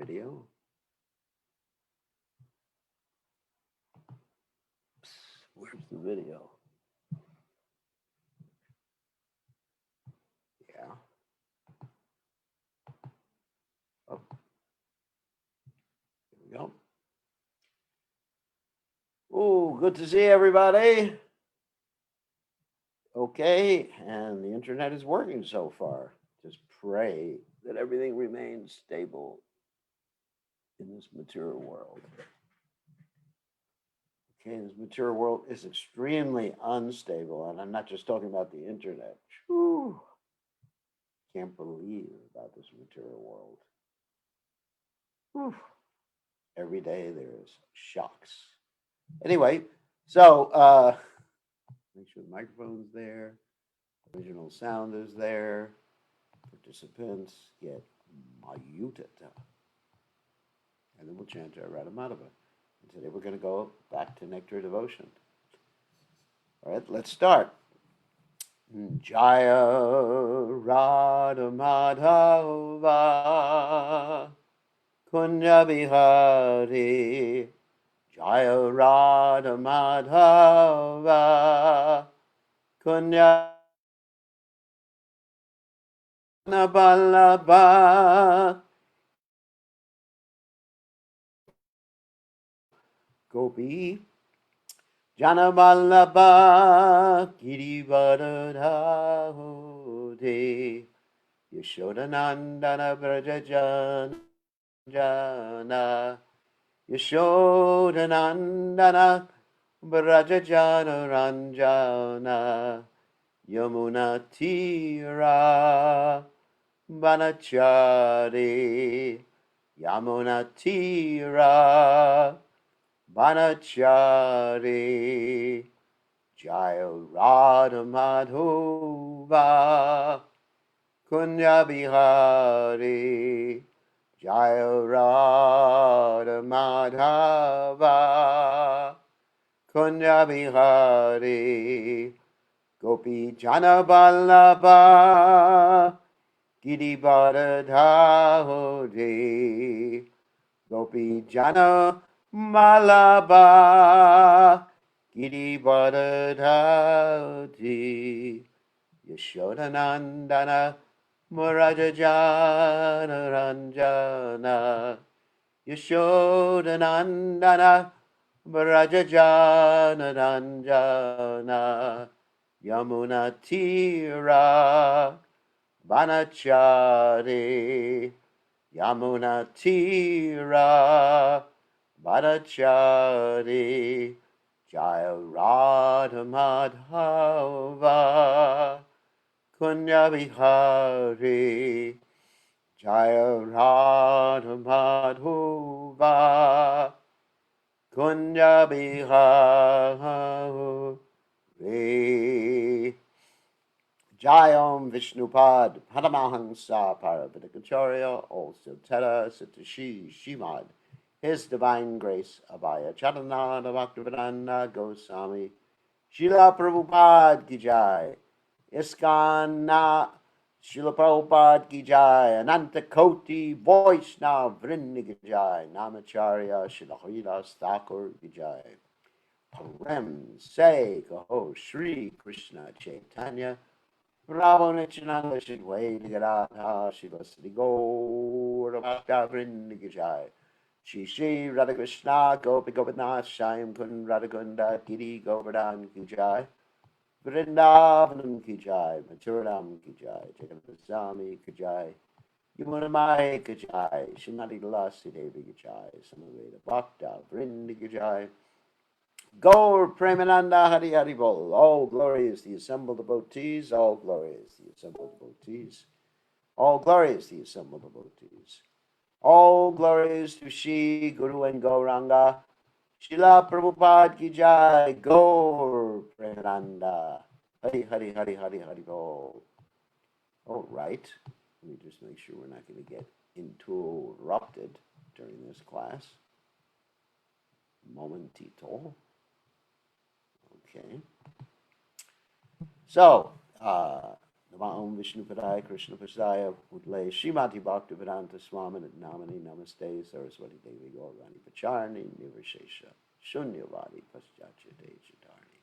video. Where's the video? Yeah. Oh, here we go. Oh, good to see everybody. Okay, and the internet is working so far. Just pray that everything remains stable in this material world. Okay, this material world is extremely unstable, and I'm not just talking about the internet. Whew. Can't believe about this material world. Whew. Every day there's shocks. Anyway, so make sure the microphone's there, original sound is there, participants get muted, and then we'll chant our Radhamadhava. And today we're going to go back to Nectar Devotion. All right, let's start. Jaya Radhamadhava Kunya Bihari Jaya Radhamadhava Kunya Balaba Gopi Janaballabha Girivardhari Yashodanandana Brajajana Yashodanandana Brajajana Ranjana Yamuna Tira Banachari Yamuna Tira Banachari Jaya Radha Madhova Kunya Bihari Jaya Radha Madhava Kunya Bihari Gopi Jana Vallabha Girivardhari Gopi Jana Malabha Girivardhari Yashodanandana Murajajana Ranjana Yashodanandana Murajajana Ranjana Yamuna Tira Banachari Yamuna Tira Banachari Jaya Radha Madhava Kunya Bihari Jaya Radha Madhava Kunya Bihari Jayam Vishnupad Paramahansa Paravidakacharya also Tera Satashi Shimad His Divine Grace Abhaya Charanada Bhaktivedanta Goswami Srila Prabhupada Ki Jai Iskana Srila Prabhupada Ki Jai Ananta Koti Vaishnav Vrinda Ki Jai Namacharya Srila Haridas Thakur Ki Jai Parem Se Kaho Shri Krishna Chaitanya Prabhu Nityananda Shidway Nigadata Shivasri Gaur Bhakta Vrinda Ki Jai Shri Shri Radha Krishna Gopi Gopinath Shyam Kun Radhakunda Giri Govardhan Ki Jai Vrindavanam Ki Jai Mathuram Ki Jai Jagannathaswami Ki Jai Yamunamai Ki Jai Srimati Lasi Devi Ki Jai Samaveda Bhakta Vrinda Ki Jai Gaur Premananda Hari Hari Bol. All glory is the assembled devotees. All glory is the assembled devotees. All glory is the assembled devotees. All glories to Shri Guru and Gauranga. Srila Prabhupada Ki Jai. Gaur Premananda Hari Hari Hari Hari Hari Bol. All right. Let me just make sure we're not going to get interrupted during this class. Momentito. Okay. So, Namo Vishnu Padaya Krishna Pasaya Udle Shrimati Bhaktivedanta Swamini Namani Namaste Saraswati Devi Gaurani Pacharni Nirvishesha Shunyavadi Paschatya Dejatarni.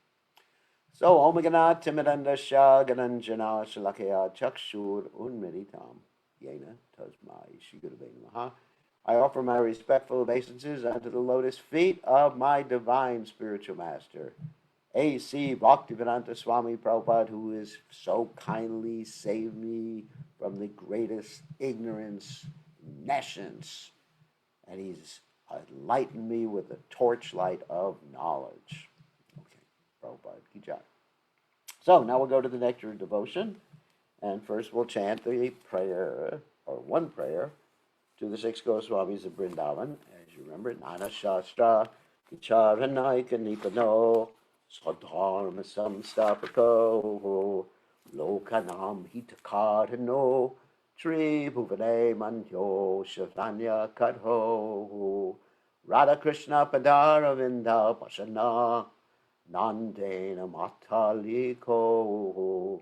So Omagana Timidanda Shah Gananjana Shalakaya Chakshur Unmeditam Yena Tasmai Shigurave Namaha. I offer my respectful obeisances unto the lotus feet of my divine spiritual master, A.C. Bhaktivedanta Swami Prabhupada, who has so kindly saved me from the greatest ignorance, nescience, and he's enlightened me with the torchlight of knowledge. Okay, Prabhupada ki jai. So now we'll go to the Nectar devotion, and first we'll chant the prayer, or one prayer, to the six Goswamis of Vrindavan. As you remember, Nana Shastra, Vicharanaika Nipano, Sadharma Samstapako, Lokanam Hitakarano, Tri Bhuvane Manyo Shavanya Kadho, Radha Krishna Padara Vinda Pasana, Nandena Mataliko,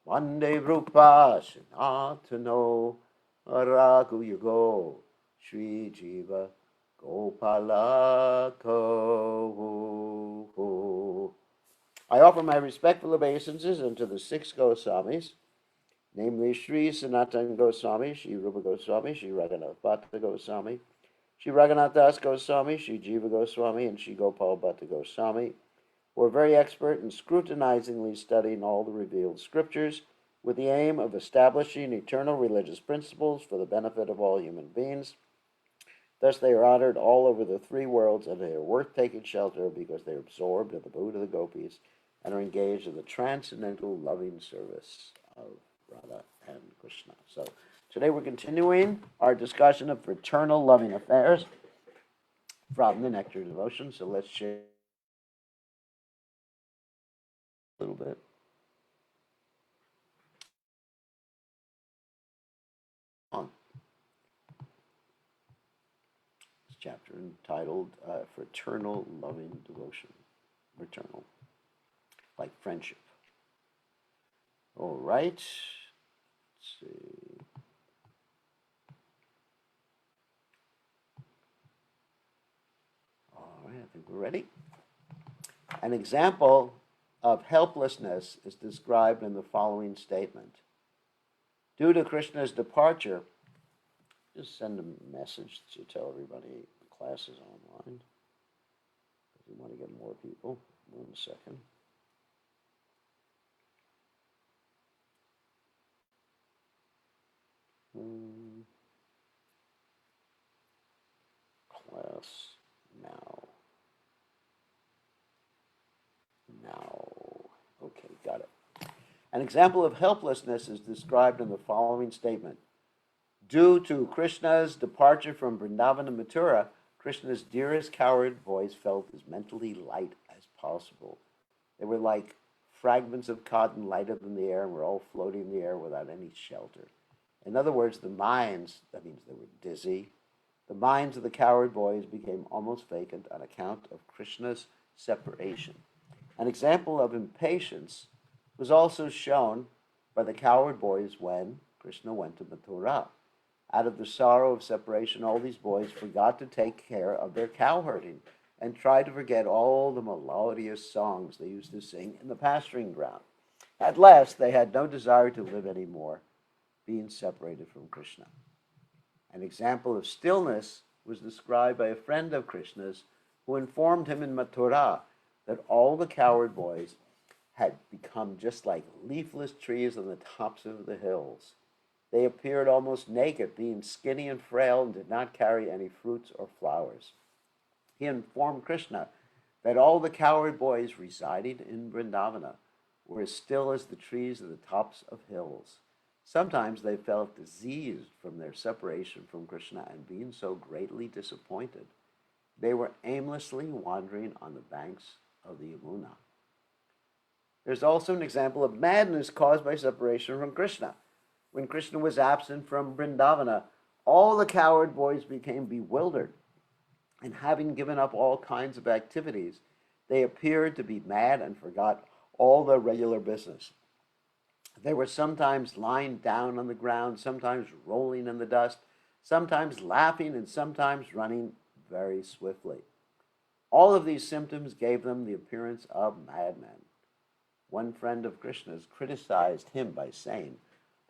Vande Rupa Sanatano, Ragu Yugo, Sri Jiva Gopalako. I offer my respectful obeisances unto the six Goswamis, namely Sri Sanatan Goswami, Sri Rupa Goswami, Sri Raghunath Bhatta Goswami, Sri Raghunath Das Goswami, Sri Jiva Goswami, and Sri Gopal Bhatta Goswami, who are very expert in scrutinizingly studying all the revealed scriptures with the aim of establishing eternal religious principles for the benefit of all human beings. Thus they are honored all over the three worlds, and they are worth taking shelter because they are absorbed in the mood of the gopis and are engaged in the transcendental loving service of Radha and Krishna. So today we're continuing our discussion of fraternal loving affairs from the Nectar devotion. So let's share a little bit. This chapter entitled Fraternal Loving Devotion. Fraternal, like friendship. All right. Let's see. All right, I think we're ready. An example of helplessness is described in the following statement. Due to Krishna's departure, just send a message to tell everybody the class is online. If you want to get more people, 1 second. Class now. Okay, got it. An example of helplessness is described in the following statement. Due to Krishna's departure from Vrindavan and Mathura, Krishna's dearest cowherd boys felt as mentally light as possible. They were like fragments of cotton lighter than the air and were all floating in the air without any shelter. In other words, the minds, that means they were dizzy, the minds of the cowherd boys became almost vacant on account of Krishna's separation. An example of impatience was also shown by the cowherd boys when Krishna went to Mathura. Out of the sorrow of separation, all these boys forgot to take care of their cowherding and tried to forget all the melodious songs they used to sing in the pasturing ground. At last, they had no desire to live anymore, being separated from Krishna. An example of stillness was described by a friend of Krishna's who informed him in Mathura that all the cowherd boys had become just like leafless trees on the tops of the hills. They appeared almost naked, being skinny and frail, and did not carry any fruits or flowers. He informed Krishna that all the cowherd boys residing in Vrindavana were as still as the trees at the tops of hills. Sometimes they felt diseased from their separation from Krishna and being so greatly disappointed, they were aimlessly wandering on the banks of the Yamuna. There's also an example of madness caused by separation from Krishna. When Krishna was absent from Vrindavana, all the cowherd boys became bewildered, and having given up all kinds of activities, they appeared to be mad and forgot all their regular business. They were sometimes lying down on the ground, sometimes rolling in the dust, sometimes laughing, and sometimes running very swiftly. All of these symptoms gave them the appearance of madmen. One friend of Krishna's criticized him by saying,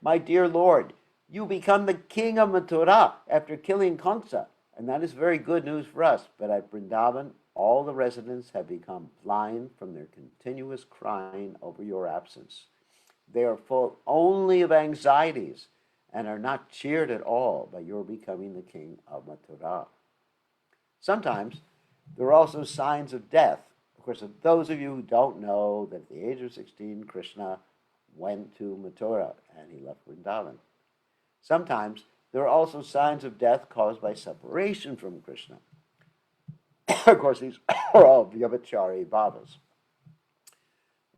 "My dear Lord, you become the king of Mathura after killing Kamsa, and that is very good news for us. But at Vrindavan, all the residents have become blind from their continuous crying over your absence. They are full only of anxieties and are not cheered at all by your becoming the king of Mathura." Sometimes there are also signs of death. Of course, those of you who don't know that at the age of 16, Krishna went to Mathura and he left Vrindavan. Sometimes there are also signs of death caused by separation from Krishna. Of course, these are all vyabhachari bhavas.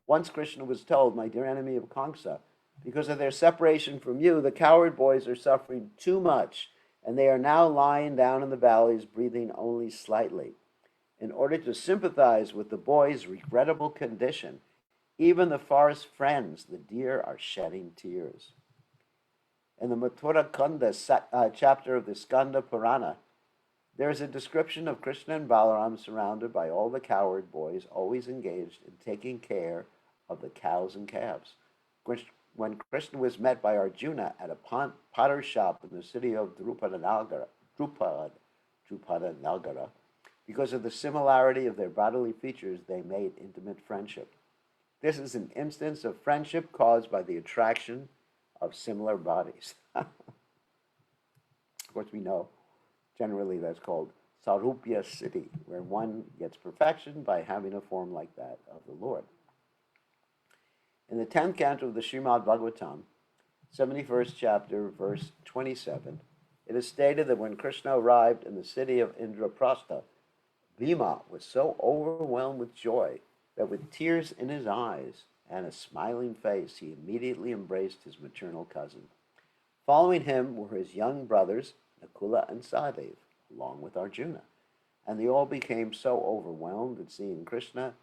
Once Krishna was told, "My dear enemy of Kamsa, because of their separation from you, the coward boys are suffering too much, and they are now lying down in the valleys, breathing only slightly. In order to sympathize with the boys' regrettable condition, even the forest friends, the deer, are shedding tears." In the Mathura Kanda chapter of the Skanda Purana, there is a description of Krishna and Balaram surrounded by all the coward boys, always engaged in taking care of the cows and calves. When Krishna was met by Arjuna at a potter's shop in the city of Drupada Nagara, because of the similarity of their bodily features, they made intimate friendship. This is an instance of friendship caused by the attraction of similar bodies. Of course, we know generally that's called Sarupya Siddhi, where one gets perfection by having a form like that of the Lord. In the 10th canto of the Srimad Bhagavatam, 71st chapter, verse 27, it is stated that when Krishna arrived in the city of Indraprastha, Bhima was so overwhelmed with joy that with tears in his eyes and a smiling face, he immediately embraced his maternal cousin. Following him were his young brothers, Nakula and Sahadev, along with Arjuna, and they all became so overwhelmed at seeing Krishna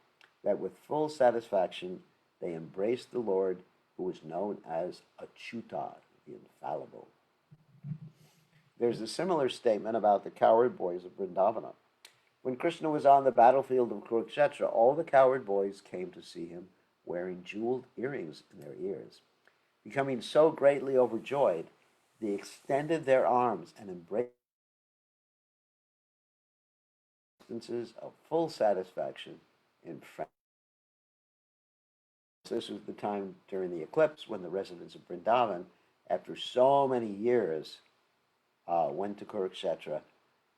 that with full satisfaction they embraced the Lord, who was known as Achyuta, the infallible. There's a similar statement about the coward boys of Vrindavana. When Krishna was on the battlefield of Kurukshetra, all the coward boys came to see him wearing jeweled earrings in their ears. Becoming so greatly overjoyed, they extended their arms and embraced instances of full satisfaction in friendship. This was the time during the eclipse when the residents of Vrindavan, after so many years, went to Kurukshetra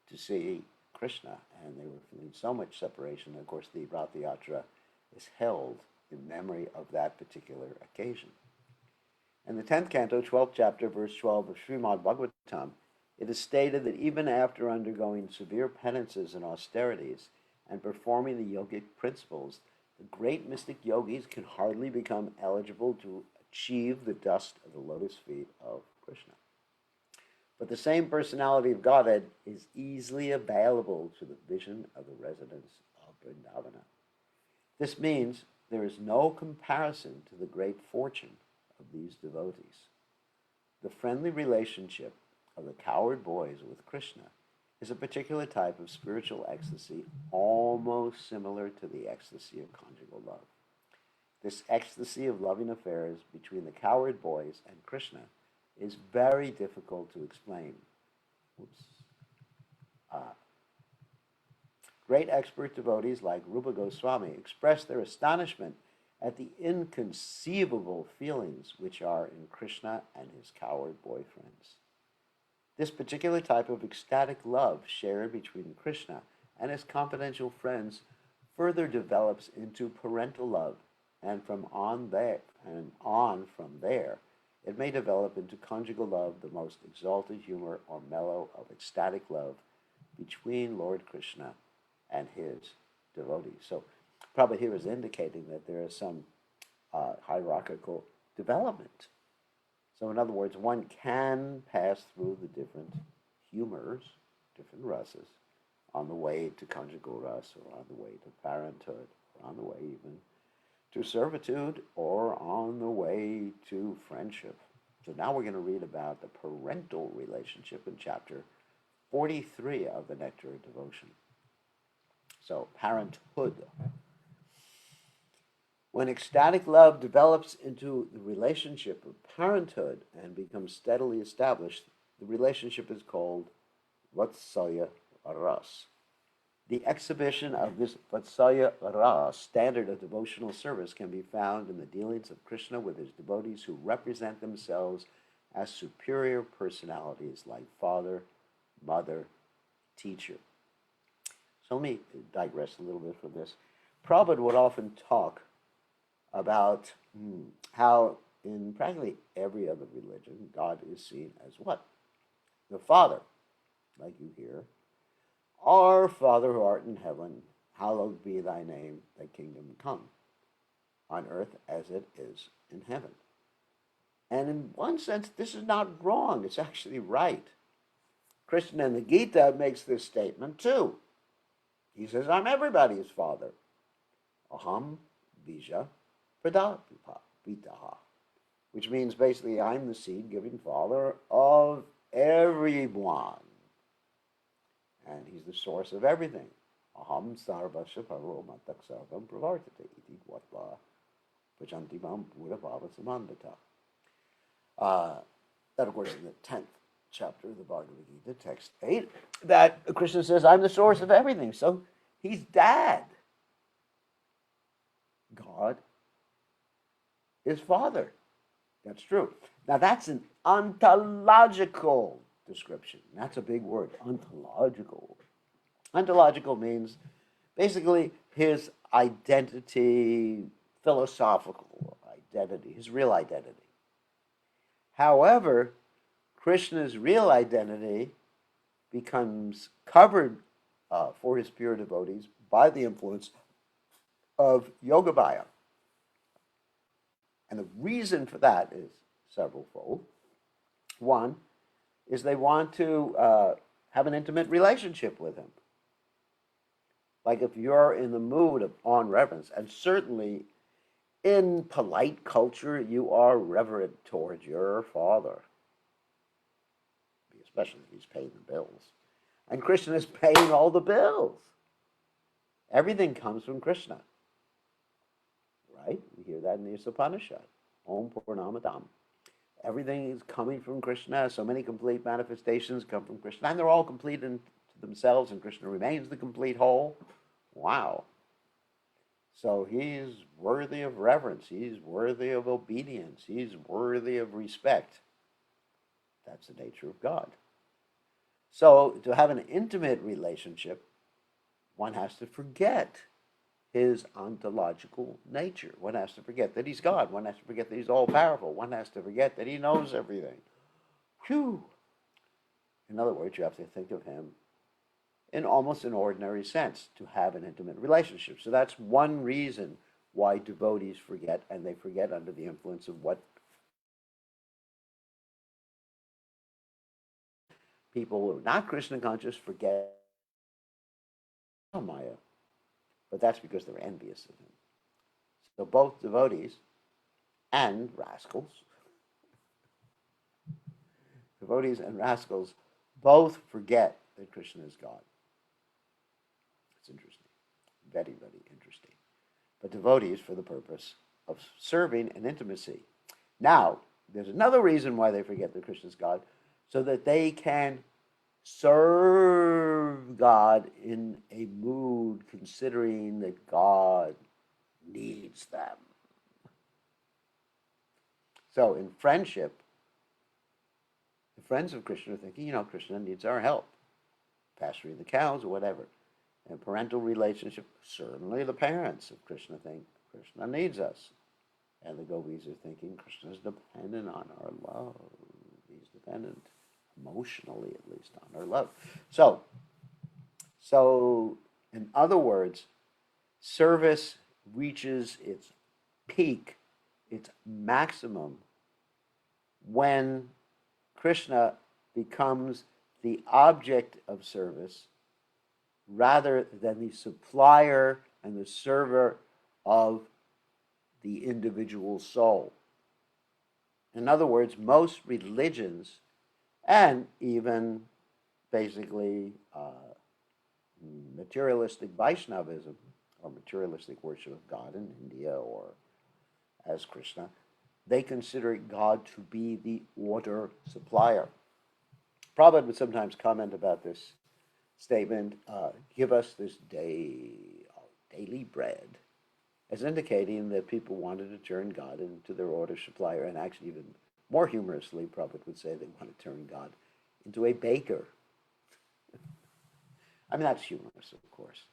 to see Krishna, and they were feeling so much separation. Of course, the Rath Yatra is held in memory of that particular occasion. In the 10th canto, 12th chapter, verse 12 of Srimad Bhagavatam, it is stated that even after undergoing severe penances and austerities and performing the yogic principles, the great mystic yogis can hardly become eligible to achieve the dust of the lotus feet of Krishna. But the same personality of Godhead is easily available to the vision of the residents of Vrindavana. This means there is no comparison to the great fortune of these devotees. The friendly relationship of the coward boys with Krishna is a particular type of spiritual ecstasy almost similar to the ecstasy of conjugal love. This ecstasy of loving affairs between the coward boys and Krishna is very difficult to explain. Great expert devotees like Rupa Goswami express their astonishment at the inconceivable feelings which are in Krishna and his coward boyfriends. This particular type of ecstatic love shared between Krishna and his confidential friends further develops into parental love, and on from there, it may develop into conjugal love, the most exalted humor or mellow of ecstatic love between Lord Krishna and his devotees. So Prabhupada here is indicating that there is some hierarchical development. So in other words, one can pass through the different humors, different rasas, on the way to conjugal rasa, or on the way to parenthood, or on the way even to servitude or on the way to friendship. So now we're going to read about the parental relationship in chapter 43 of the Nectar of Devotion. So, parenthood. When ecstatic love develops into the relationship of parenthood and becomes steadily established, the relationship is called Vatsalya Ras. The exhibition of this Vatsalya Ras standard of devotional service can be found in the dealings of Krishna with his devotees who represent themselves as superior personalities like father, mother, teacher. So let me digress a little bit from this. Prabhupada would often talk about how in practically every other religion, God is seen as what? The Father, like you hear. Our Father who art in heaven, hallowed be thy name, thy kingdom come, on earth as it is in heaven. And in one sense, this is not wrong. It's actually right. Krishna in the Gita makes this statement too. He says, I'm everybody's father. Aham bija pradapitaha, which means basically I'm the seed-giving father of everyone. And he's the source of everything. Aham sarvasya paro matak sarvam pravartate iti vatva pajanti mam pura bhava samandata. That, of course, in the 10th chapter of the Bhagavad Gita, text 8, that Krishna says, I'm the source of everything. So he's dad. God is father. That's true. Now, that's an ontological description. That's a big word, ontological. Ontological means basically his identity, philosophical identity, his real identity. However, Krishna's real identity becomes covered for his pure devotees by the influence of Yoga-bhaya. And the reason for that is severalfold. One is they want to have an intimate relationship with him. Like if you're in the mood on reverence, and certainly in polite culture, you are reverent towards your father, especially if he's paying the bills. And Krishna is paying all the bills. Everything comes from Krishna. Right? We hear that in the Upanishad. Om Purnamadam. Everything is coming from Krishna. So many complete manifestations come from Krishna. And they're all complete in themselves, and Krishna remains the complete whole. Wow. So he's worthy of reverence. He's worthy of obedience. He's worthy of respect. That's the nature of God. So to have an intimate relationship, one has to forget his ontological nature. One has to forget that he's God. One has to forget that he's all-powerful. One has to forget that he knows everything. Phew. In other words, you have to think of him in almost an ordinary sense to have an intimate relationship. So that's one reason why devotees forget, and they forget under the influence of what people who are not Krishna conscious forget. Maya. But that's because they're envious of him. So both devotees and rascals, both forget that Krishna is God. It's interesting. Very, very interesting. But devotees for the purpose of serving and intimacy. Now, there's another reason why they forget that Krishna is God, so that they can serve God in a mood considering that God needs them. So in friendship, the friends of Krishna are thinking, Krishna needs our help, pasturing the cows or whatever. And parental relationship, certainly the parents of Krishna think Krishna needs us. And the gopis are thinking Krishna is dependent on our love. He's dependent, emotionally at least, on our love. So in other words, service reaches its peak, its maximum, when Krishna becomes the object of service rather than the supplier and the server of the individual soul. In other words, most religions, and even basically materialistic Vaishnavism, or materialistic worship of God in India, or as Krishna, they consider God to be the water supplier. Prabhupada would sometimes comment about this statement, give us this daily bread, as indicating that people wanted to turn God into their water supplier, and actually even more humorously, Prabhupada would say they want to turn God into a baker. I mean, that's humorous, of course.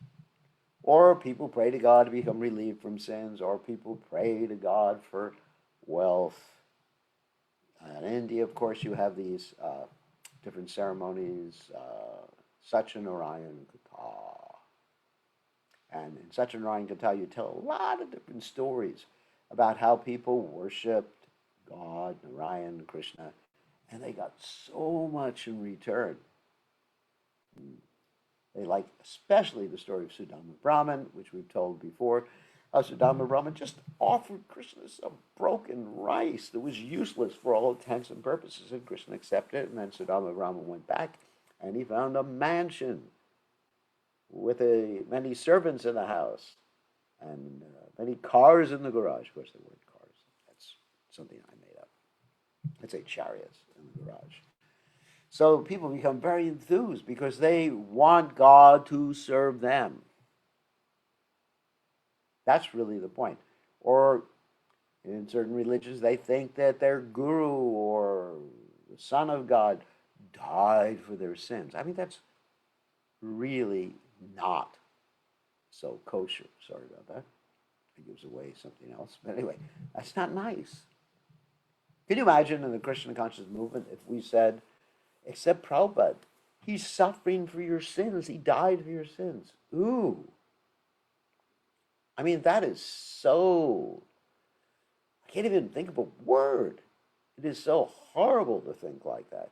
Or people pray to God to become relieved from sins, or people pray to God for wealth. In India, of course, you have these different ceremonies, Satyanarayan Katha. And in Satyanarayan Katha, you tell a lot of different stories about how people worshipped God, Narayan, Krishna, and they got so much in return. They like especially the story of Sudama Brahman, which we've told before. Sudama Brahman just offered Krishna some broken rice that was useless for all intents and purposes, and Krishna accepted it. And then Sudama Brahman went back, and he found a mansion with many servants in the house and many cars in the garage. Of course, there weren't cars. That's something I made up. Let's say chariots in the garage. So people become very enthused because they want God to serve them. That's really the point. Or in certain religions, they think that their guru or the Son of God died for their sins. I mean, that's really not so kosher. Sorry about that. It gives away something else. But anyway, that's not nice. Can you imagine in the Krishna conscious movement if we said, except Prabhupada, he's suffering for your sins. He died for your sins. Ooh. I mean, that is so, I can't even think of a word. It is so horrible to think like that.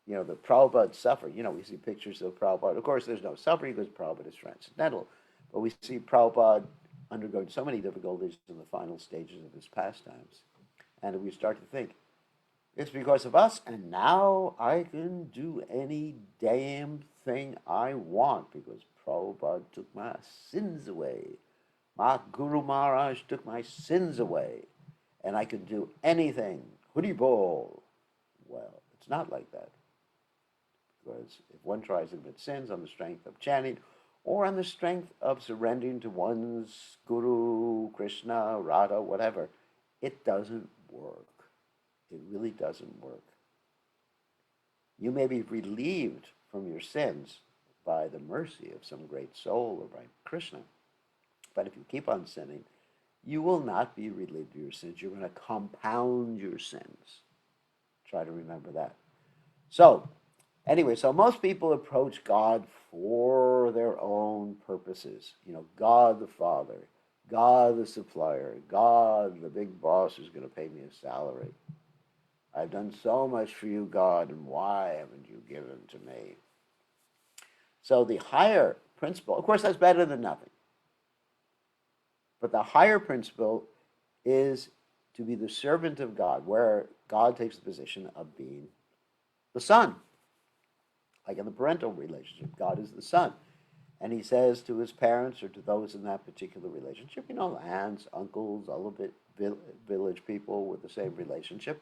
You know, the Prabhupada suffered. You know, we see pictures of Prabhupada. Of course, there's no suffering because Prabhupada is transcendental. But we see Prabhupada undergoing so many difficulties in the final stages of his pastimes. And we start to think, it's because of us, and now I can do any damn thing I want because Prabhupada took my sins away. My Guru Maharaj took my sins away, and I can do anything. Hoodie bol. Well, it's not like that. Because if one tries to commit sins on the strength of chanting, or on the strength of surrendering to one's Guru, Krishna, Radha, whatever, it doesn't work. It really doesn't work. You may be relieved from your sins by the mercy of some great soul or by Krishna. But if you keep on sinning, you will not be relieved of your sins. You're going to compound your sins. Try to remember that. So, anyway, so most people approach God for their own purposes. You know, God the Father, God the supplier, God the big boss who's going to pay me a salary. I've done so much for you, God, and why haven't you given to me? So the higher principle, of course, that's better than nothing. But the higher principle is to be the servant of God, where God takes the position of being the son. Like in the parental relationship, God is the son. And he says to his parents or to those in that particular relationship, you know, aunts, uncles, all of it, village people with the same relationship,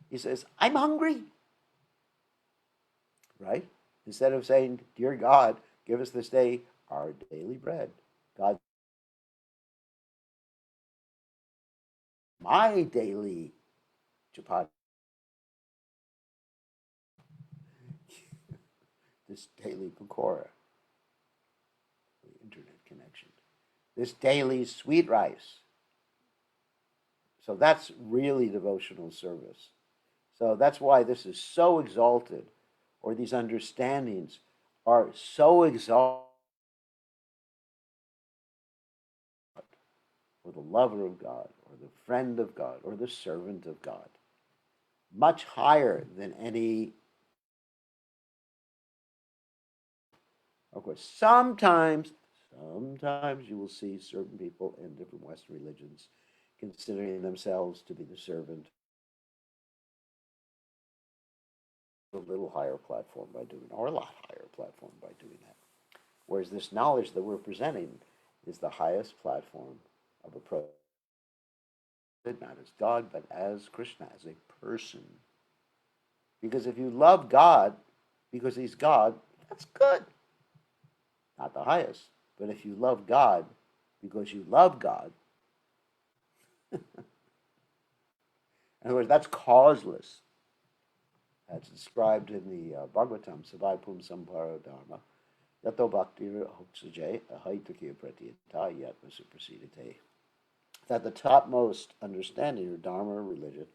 he says, I'm hungry, right? Instead of saying, dear God, give us this day our daily bread. God, my daily chapati, this daily pakora, the internet connection, this daily sweet rice. So that's really devotional service. So that's why this is so exalted, or these understandings are so exalted, or the lover of God, or the friend of God, or the servant of God. Much higher than any, of course, sometimes Sometimes you will see certain people in different Western religions considering themselves to be the servant of a little higher platform by doing, or a lot higher platform by doing that. Whereas this knowledge that we're presenting is the highest platform of approach, not as God, but as Krishna, as a person. Because if you love God because he's God, that's good. Not the highest. But if you love God because you love God, in other words, that's causeless. That's described in the Bhagavatam, Savai Sampara Dharma, Yato Bhaktir Hoksajay, Ahaitakiya Pratyata Yatma Suprasidite. That the topmost understanding of Dharma or religion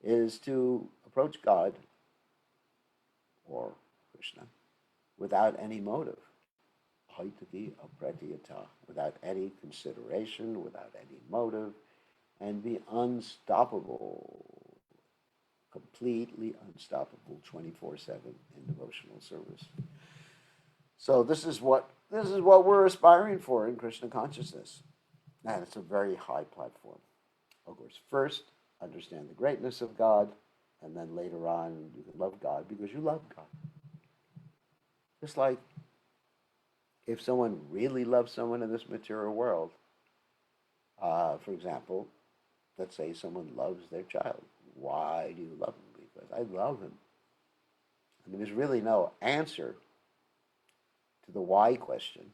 is to approach God or Krishna without any motive. Ahaitaki Pratyata, without any consideration, without any motive, and be unstoppable, completely unstoppable 24/7 in devotional service. So this is what we're aspiring for in Krishna consciousness. And it's a very high platform. Of course, first understand the greatness of God, and then later on you can love God because you love God. Just like if someone really loves someone in this material world, for example, let's say someone loves their child. Why do you love him? Because I love him. I mean, there's really no answer to the why question.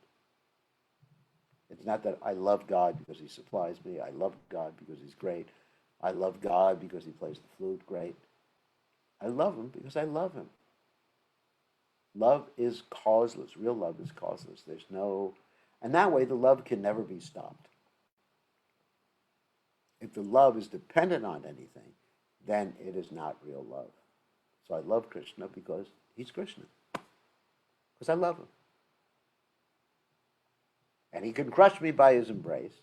It's not that I love God because he supplies me. I love God because he's great. I love God because he plays the flute great. I love him because I love him. Love is causeless. Real love is causeless. There's no... And that way the love can never be stopped. If the love is dependent on anything, then it is not real love. So I love Krishna because he's Krishna. Because I love him. And he can crush me by his embrace,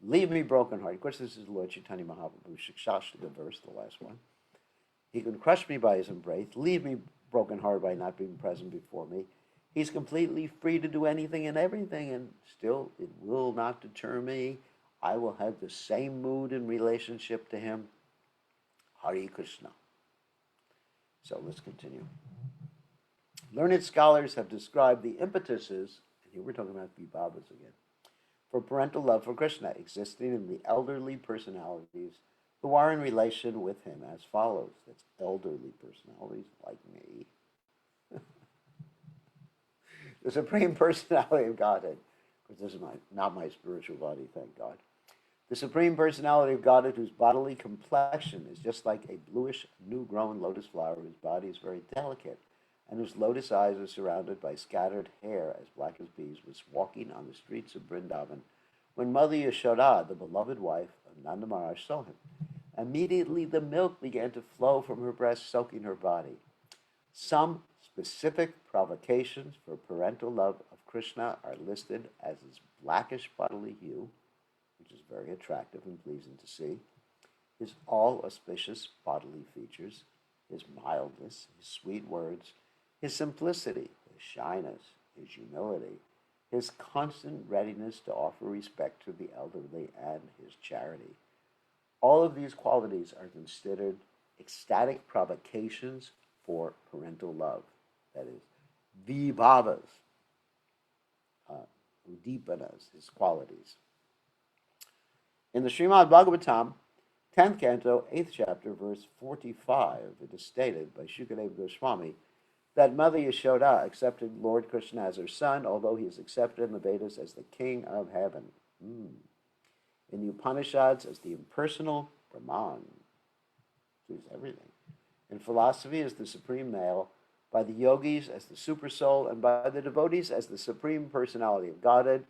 leave me brokenhearted. Of course, this is Lord Chaitanya Mahaprabhu's Shikshashtaka verse, the last one. He can crush me by his embrace, leave me brokenhearted by not being present before me. He's completely free to do anything and everything, and still it will not deter me. I will have the same mood in relationship to him. Hare Krishna. So let's continue. Learned scholars have described the impetuses, and here we're talking about vibhavas again, for parental love for Krishna existing in the elderly personalities who are in relation with him as follows. That's elderly personalities like me. The Supreme Personality of Godhead, because this is not my spiritual body, thank God. The Supreme Personality of Godhead, whose bodily complexion is just like a bluish, new-grown lotus flower, whose body is very delicate, and whose lotus eyes are surrounded by scattered hair as black as bees, was walking on the streets of Vrindavan when Mother Yashoda, the beloved wife of Nanda Maharaj, saw him. Immediately the milk began to flow from her breast, soaking her body. Some specific provocations for parental love of Krishna are listed as his blackish bodily hue, which is very attractive and pleasing to see, his all-auspicious bodily features, his mildness, his sweet words, his simplicity, his shyness, his humility, his constant readiness to offer respect to the elderly, and his charity. All of these qualities are considered ecstatic provocations for parental love. That is, vibhavas, udipanas, his qualities. In the Srimad Bhagavatam, 10th canto, 8th chapter, verse 45, it is stated by Shukadeva Goswami that Mother Yashoda accepted Lord Krishna as her son, although he is accepted in the Vedas as the king of heaven. In the Upanishads as the impersonal Brahman, who is everything. In philosophy as the supreme male, by the yogis as the supersoul, and by the devotees as the Supreme Personality of Godhead.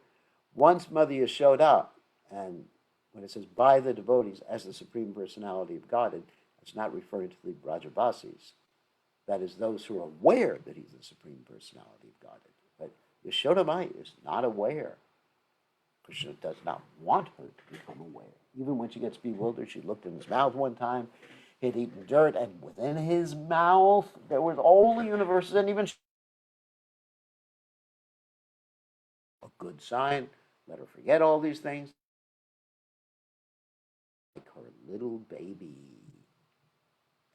Once Mother Yashoda, and when it says by the devotees as the Supreme Personality of Godhead, it's not referring to the Brajavasis. That is, those who are aware that he's the Supreme Personality of Godhead. But Yashoda Mai is not aware. Krishna does not want her to become aware. Even when she gets bewildered, she looked in his mouth one time, he'd eaten dirt, and within his mouth there was all the universes, and even a good good sign. Let her forget all these things. Like her little baby.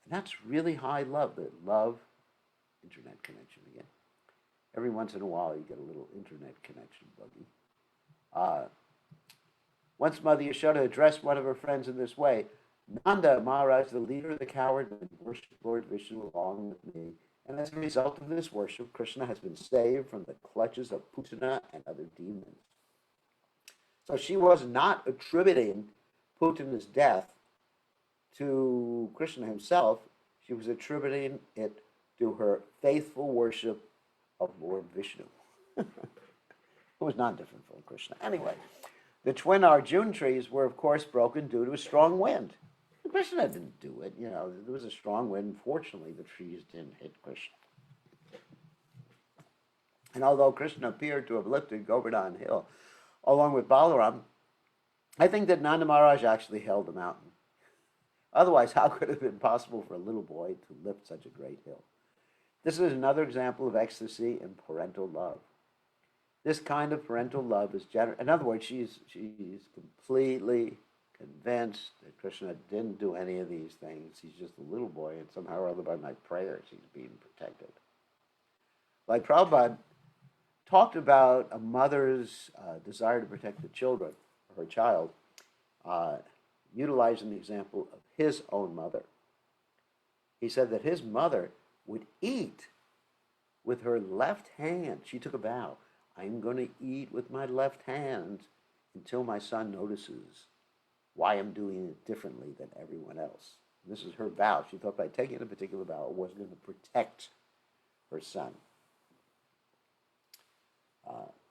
And that's really high love. The love, internet connection again. Every once in a while you get a little internet connection buggy. Once Mother Yashoda addressed one of her friends in this way, Nanda Maharaj, the leader of the cowardmen, worshipped Lord Vishnu along with me. And as a result of this worship, Krishna has been saved from the clutches of Putana and other demons. So she was not attributing Putana's death to Krishna himself. She was attributing it to her faithful worship of Lord Vishnu, who was not different from Krishna. Anyway, the twin Arjun trees were, of course, broken due to a strong wind. Krishna didn't do it. You know, there was a strong wind. Fortunately, the trees didn't hit Krishna. And although Krishna appeared to have lifted Govardhan Hill along with Balaram, I think that Nanda Maharaj actually held the mountain. Otherwise, how could it have been possible for a little boy to lift such a great hill? This is another example of ecstasy in parental love. This kind of parental love is generous. In other words, she's completely convinced that Krishna didn't do any of these things. He's just a little boy, and somehow or other by my prayers he's being protected. Like Prabhupada talked about a mother's desire to protect the children, her child, utilizing the example of his own mother. He said that his mother would eat with her left hand. She took a vow. I'm going to eat with my left hand until my son notices why I'm doing it differently than everyone else. And this is her vow. She thought by taking a particular vow, it was going to protect her son.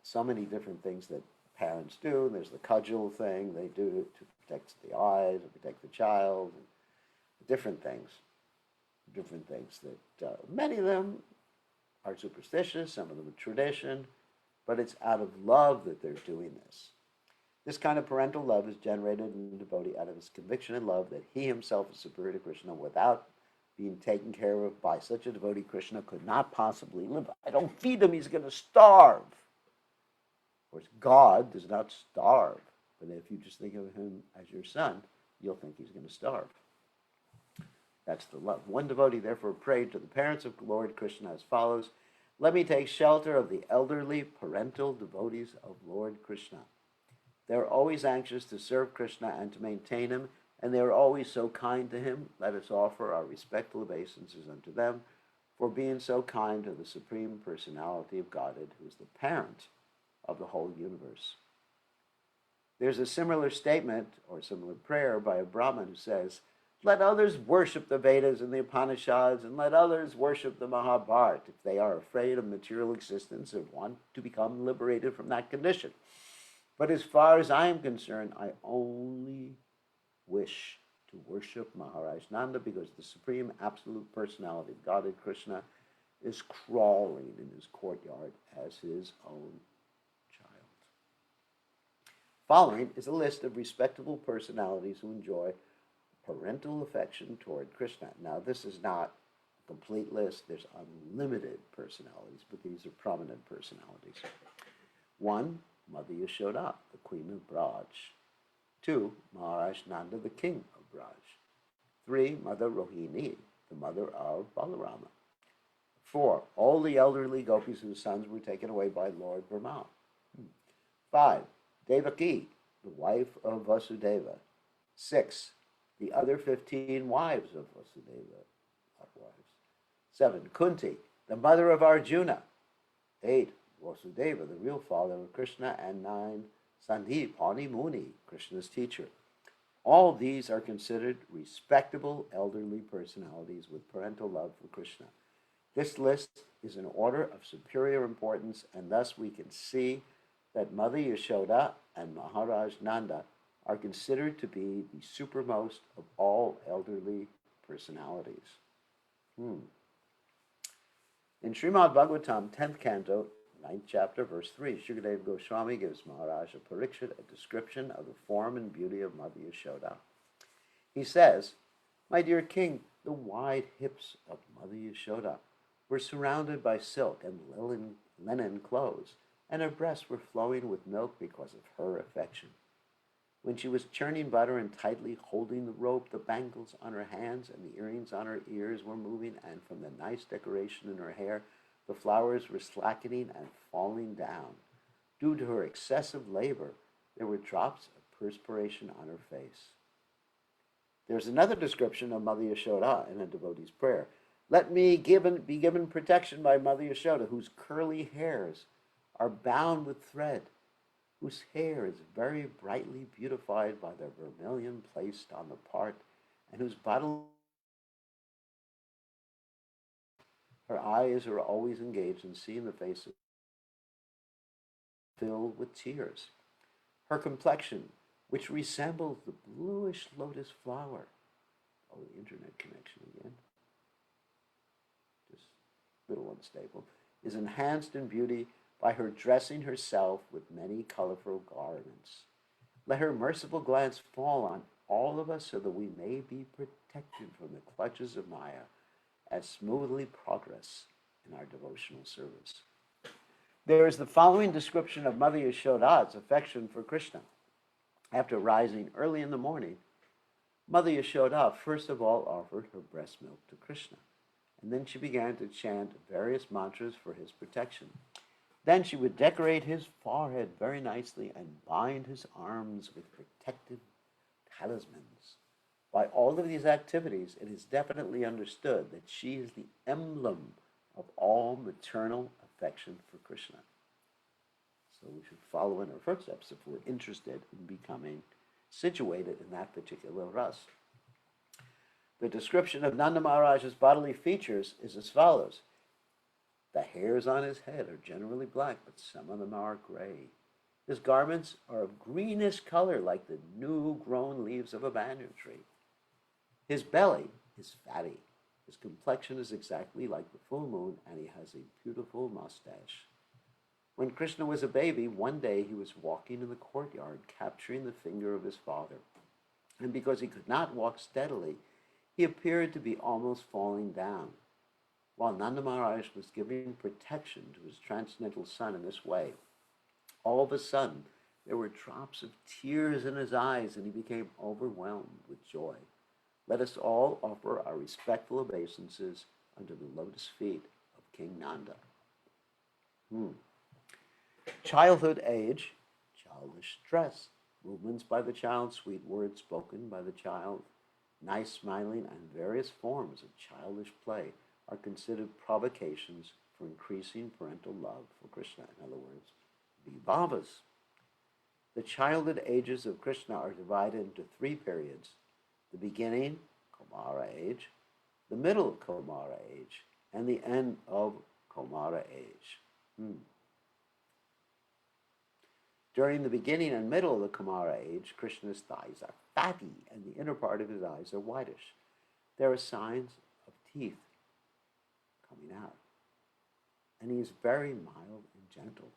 So many different things that parents do. There's the cudgel thing they do to protect the eyes, to protect the child, and different things that many of them are superstitious, some of them are tradition, but it's out of love that they're doing this. This kind of parental love is generated in the devotee out of his conviction and love that he himself is superior to Krishna without being taken care of by such a devotee. Krishna could not possibly live. I don't feed him, he's going to starve. Of course, God does not starve, but if you just think of him as your son, you'll think he's going to starve. That's the love. One devotee therefore prayed to the parents of Lord Krishna as follows: let me take shelter of the elderly parental devotees of Lord Krishna. They are always anxious to serve Krishna and to maintain him, and they are always so kind to him. Let us offer our respectful obeisances unto them for being so kind to the Supreme Personality of Godhead, who is the parent of the whole universe. There's a similar statement or similar prayer by a Brahmin who says, let others worship the Vedas and the Upanishads, and let others worship the Mahabharata if they are afraid of material existence and want to become liberated from that condition. But as far as I am concerned, I only wish to worship Maharaj Nanda because the Supreme Absolute Personality of Godhead, Krishna, is crawling in his courtyard as his own child. Following is a list of respectable personalities who enjoy parental affection toward Krishna. Now, this is not a complete list. There's unlimited personalities, but these are prominent personalities. 1, Mother Yashoda, the Queen of Braj. 2, Maharaj Nanda, the King of Braj. 3, Mother Rohini, the mother of Balarama. 4, all the elderly gopis whose sons were taken away by Lord Brahma. 5, Devaki, the wife of Vasudeva. 6, the other 15 wives of Vasudeva. 7, Kunti, the mother of Arjuna. 8, Vasudeva, the real father of Krishna. And 9, Sandipani Muni, Krishna's teacher. All these are considered respectable elderly personalities with parental love for Krishna. This list is in order of superior importance, and thus we can see that Mother Yashoda and Maharaj Nanda are considered to be the supermost of all elderly personalities. In Srimad Bhagavatam, 10th canto, 9th chapter, verse 3, Shukadeva Goswami gives Maharaj Parikshit a description of the form and beauty of Mother Yashoda. He says, my dear king, the wide hips of Mother Yashoda were surrounded by silk and linen clothes, and her breasts were flowing with milk because of her affection. When she was churning butter and tightly holding the rope, the bangles on her hands and the earrings on her ears were moving, and from the nice decoration in her hair, the flowers were slackening and falling down. Due to her excessive labor, there were drops of perspiration on her face. There's another description of Mother Yashoda in a devotee's prayer. Let me be given protection by Mother Yashoda, whose curly hairs are bound with thread, whose hair is very brightly beautified by the vermilion placed on the part, and whose bodily her eyes are always engaged in seeing the face filled with tears. Her complexion, which resembles the bluish lotus flower. Oh, the internet connection again. Just a little unstable. Is enhanced in beauty by her dressing herself with many colorful garments. Let her merciful glance fall on all of us so that we may be protected from the clutches of Maya as smoothly progress in our devotional service. There is the following description of Mother Yashoda's affection for Krishna. After rising early in the morning, Mother Yashoda first of all offered her breast milk to Krishna, and then she began to chant various mantras for his protection. Then she would decorate his forehead very nicely and bind his arms with protective talismans. By all of these activities, it is definitely understood that she is the emblem of all maternal affection for Krishna. So we should follow in her footsteps if we're interested in becoming situated in that particular ras. The description of Nanda Maharaj's bodily features is as follows. The hairs on his head are generally black, but some of them are gray. His garments are of greenish color like the new grown leaves of a banyan tree. His belly is fatty. His complexion is exactly like the full moon, and he has a beautiful mustache. When Krishna was a baby, one day he was walking in the courtyard, capturing the finger of his father. And because he could not walk steadily, he appeared to be almost falling down. While Nanda Maharaj was giving protection to his transcendental son in this way, all of a sudden there were drops of tears in his eyes, and he became overwhelmed with joy. Let us all offer our respectful obeisances under the lotus feet of King Nanda. Childhood age, childish dress, movements by the child, sweet words spoken by the child, nice smiling, and various forms of childish play are considered provocations for increasing parental love for Krishna. In other words, vibhavas. The childhood ages of Krishna are divided into three periods. The beginning, Kumara age, the middle of Kumara age, and the end of Kumara age. During the beginning and middle of the Kumara age, Krishna's thighs are fatty and the inner part of his eyes are whitish. There are signs of teeth coming out. And he is very mild and gentle.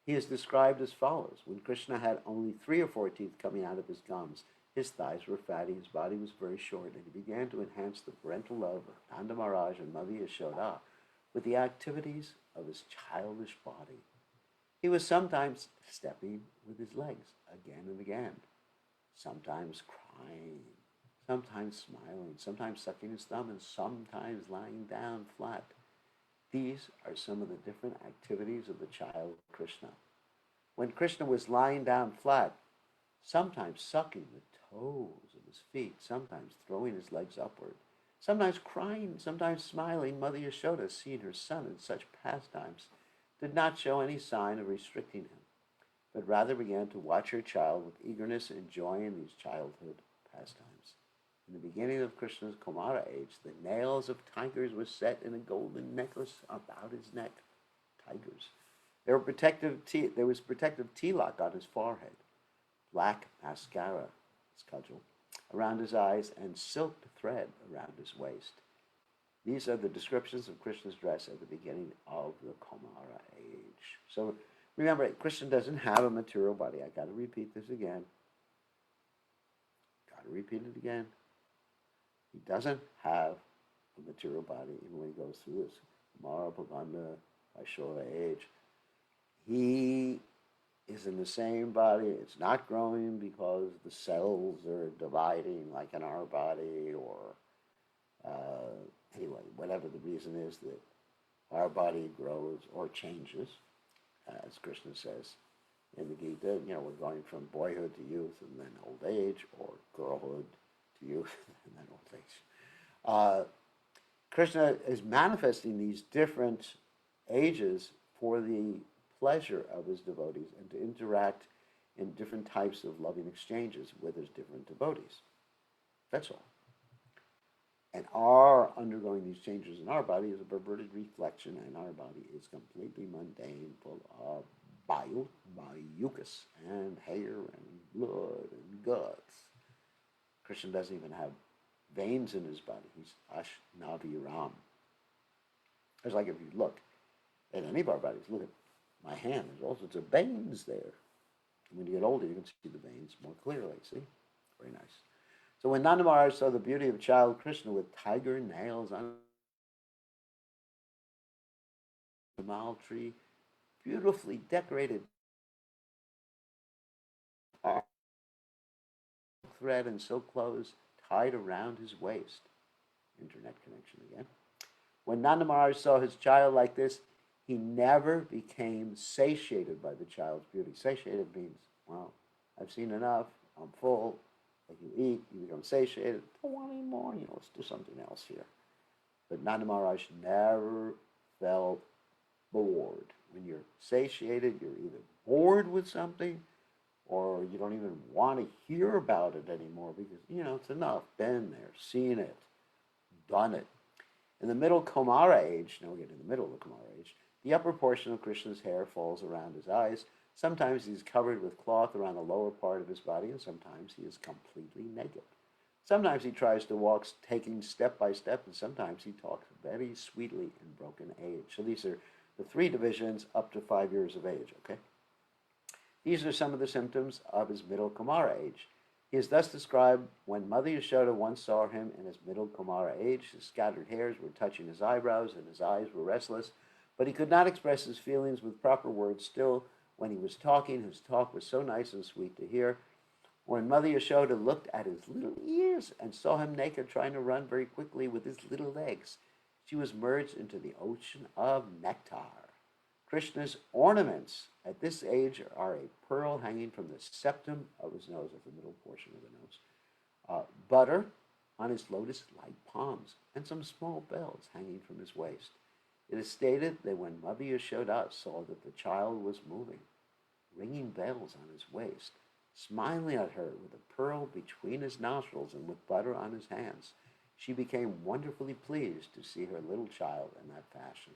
He is described as follows. When Krishna had only 3 or 4 teeth coming out of his gums, his thighs were fatty, his body was very short, and he began to enhance the parental love of Nanda Maharaj and Mother Yashoda with the activities of his childish body. He was sometimes stepping with his legs again and again, sometimes crying, sometimes smiling, sometimes sucking his thumb, and sometimes lying down flat. These are some of the different activities of the child Krishna. When Krishna was lying down flat, sometimes sucking the toes of his feet, sometimes throwing his legs upward, sometimes crying, sometimes smiling, Mother Yashoda, seeing her son in such pastimes, did not show any sign of restricting him, but rather began to watch her child with eagerness, enjoying these childhood pastimes. In the beginning of Krishna's Kumara age, the nails of tigers were set in a golden necklace about his neck. Tigers. There was protective tilak on his forehead, black mascara, his cudgel, around his eyes, and silk thread around his waist. These are the descriptions of Krishna's dress at the beginning of the Kumara age. So remember, Krishna doesn't have a material body. I got to repeat this again. He doesn't have a material body even when he goes through this Mara Paganda Aishora age. He is in the same body. It's not growing because the cells are dividing like in our body, or anyway, whatever the reason is that our body grows or changes, as Krishna says in the Gita. We're going from boyhood to youth and then old age, or girlhood to youth and then old age. Krishna is manifesting these different ages for the pleasure of his devotees and to interact in different types of loving exchanges with his different devotees. That's all. And our undergoing these changes in our body is a perverted reflection, and our body is completely mundane, full of bile, mucus, and hair, and blood, and guts. Krishna doesn't even have veins in his body. He's Ashnavi Ram. It's like if you look at any of our bodies, look at my hand, there's all sorts of veins there. And when you get older, you can see the veins more clearly, see? Very nice. So when Nanda Maharaj saw the beauty of child Krishna with tiger nails on the mal tree, beautifully decorated thread and silk clothes tied around his waist. Internet connection again. When Nanda Maharaj saw his child like this, he never became satiated by the child's beauty. Satiated means, well, I've seen enough, I'm full. Like you eat, you become satiated. Don't want any more. Let's do something else here. But Nanda Maharaj never felt bored. When you're satiated, you're either bored with something, or you don't even want to hear about it anymore because, it's enough. Been there, seen it, done it. In the middle Kumara age, now we get in the middle of the Kumara age, the upper portion of Krishna's hair falls around his eyes. Sometimes he's covered with cloth around the lower part of his body, and sometimes he is completely naked. Sometimes he tries to walk, taking step by step, and sometimes he talks very sweetly in broken age. So these are the three divisions up to 5 years of age, okay? These are some of the symptoms of his middle Kumara age. He is thus described: when Mother Yashoda once saw him in his middle Kumara age, his scattered hairs were touching his eyebrows and his eyes were restless, but he could not express his feelings with proper words. Still, when he was talking, his talk was so nice and sweet to hear. When Mother Yashoda looked at his little ears and saw him naked trying to run very quickly with his little legs, she was merged into the ocean of nectar. Krishna's ornaments at this age are a pearl hanging from the septum of his nose, at the middle portion of the nose, butter on his lotus-like palms, and some small bells hanging from his waist. It is stated that when Mother Yashoda saw that the child was moving, ringing bells on his waist, smiling at her with a pearl between his nostrils and with butter on his hands, she became wonderfully pleased to see her little child in that fashion.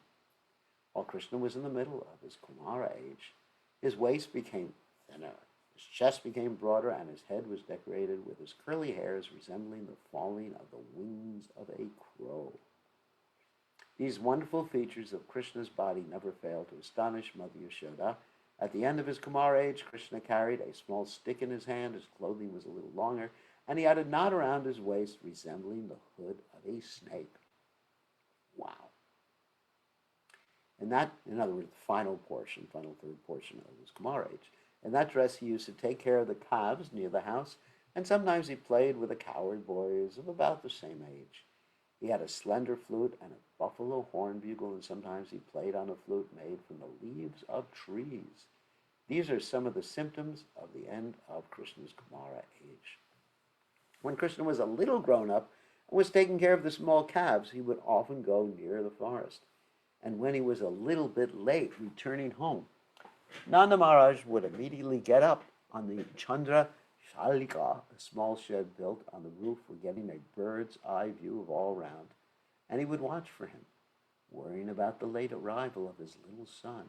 While Krishna was in the middle of his Kumara age, his waist became thinner, his chest became broader, and his head was decorated with his curly hairs resembling the falling of the wings of a crow. These wonderful features of Krishna's body never failed to astonish Mother Yashoda. At the end of his Kumara age, Krishna carried a small stick in his hand, his clothing was a little longer, and he had a knot around his waist resembling the hood of a snake. Wow. And that, in other words, the final third portion of his Kumara age. In that dress, he used to take care of the calves near the house, and sometimes he played with the cowherd boys of about the same age. He had a slender flute and a buffalo horn bugle, and sometimes he played on a flute made from the leaves of trees. These are some of the symptoms of the end of Krishna's Kumara age. When Krishna was a little grown up and was taking care of the small calves, he would often go near the forest. And when he was a little bit late returning home, Nanda Maharaj would immediately get up on the Chandra Shalika, a small shed built on the roof for getting a bird's eye view of all round, and he would watch for him, worrying about the late arrival of his little son.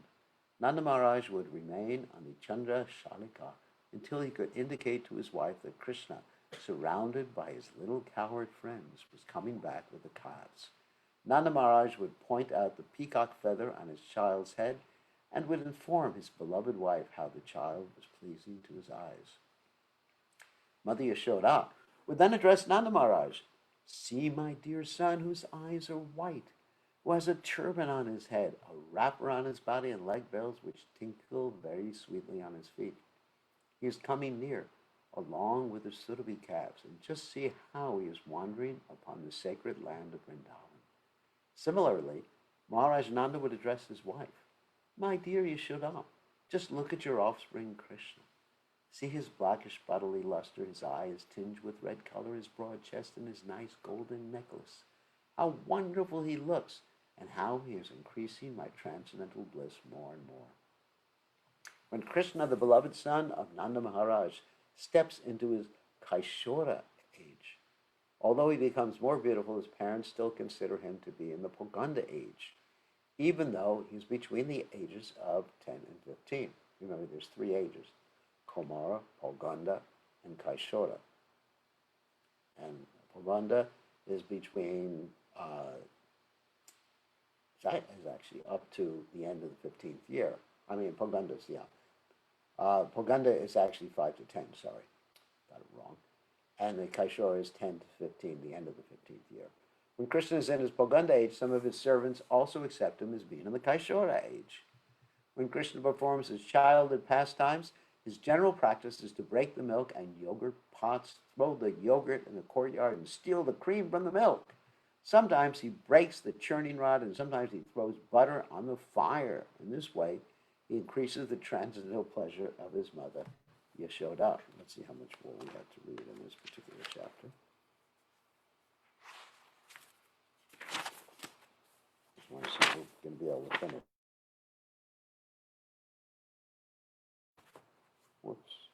Nanda Maharaj would remain on the Chandra Shalika until he could indicate to his wife that Krishna, surrounded by his little cowherd friends, was coming back with the calves. Nanda Maharaj would point out the peacock feather on his child's head and would inform his beloved wife how the child was pleasing to his eyes. Mother Yashoda would then address Nanda Maharaj: "See, my dear son, whose eyes are white. who has a turban on his head, a wrapper on his body, and leg bells which tinkle very sweetly on his feet. He is coming near, along with the Surabhi calves, and just see how he is wandering upon the sacred land of Vrindavan. Similarly, Maharaj Nanda would address his wife, "My dear Yashoda, just look at your offspring Krishna. See his blackish bodily luster, his eye is tinged with red color, his broad chest, and his nice golden necklace. How wonderful he looks, and how he is increasing my transcendental bliss more and more." When Krishna, the beloved son of Nanda Maharaj, steps into his Kaishora age, although he becomes more beautiful, his parents still consider him to be in the Poganda age, even though he's between the ages of 10 and 15. Remember, there's 3 ages: Komara, Poganda, and Kaishora. And Poganda is between, is actually up to the end of the 15th year. I mean, Poganda's, yeah. Poganda is actually 5 to 10, sorry. Got it wrong. And the Kaishora is 10 to 15, the end of the 15th year. When Krishna is in his Poganda age, some of his servants also accept him as being in the Kaishora age. When Krishna performs his childhood pastimes, his general practice is to break the milk and yogurt pots, throw the yogurt in the courtyard, and steal the cream from the milk. Sometimes he breaks the churning rod, and sometimes he throws butter on the fire. In this way, he increases the transcendental pleasure of his mother, Yashoda. Let's see how much more we have to read in this particular chapter. Just want to see if we're going to be able to finish. Whoops.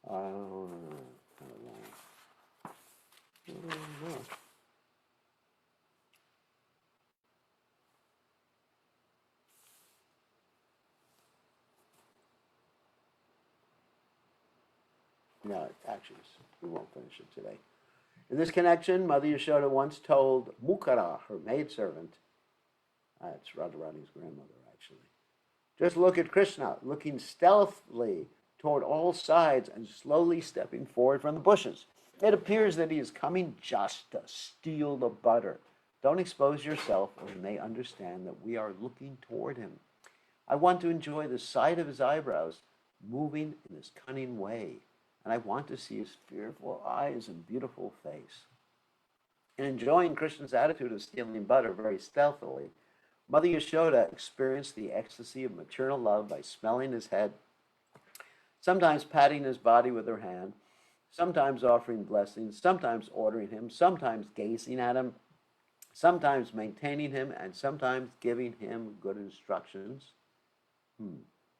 Kind of long. No, actually, we won't finish it today. In this connection, Mother Yashoda once told Mukara, her maidservant, that's Radharani's grandmother, actually, "Just look at Krishna, looking stealthily toward all sides and slowly stepping forward from the bushes. It appears that he is coming just to steal the butter. Don't expose yourself, or he may understand that we are looking toward him. I want to enjoy the sight of his eyebrows moving in this cunning way, and I want to see his fearful eyes and beautiful face." In enjoying Krishna's attitude of stealing butter very stealthily, Mother Yashoda experienced the ecstasy of maternal love by smelling his head, sometimes patting his body with her hand, sometimes offering blessings, sometimes ordering him, sometimes gazing at him, sometimes maintaining him, and sometimes giving him good instructions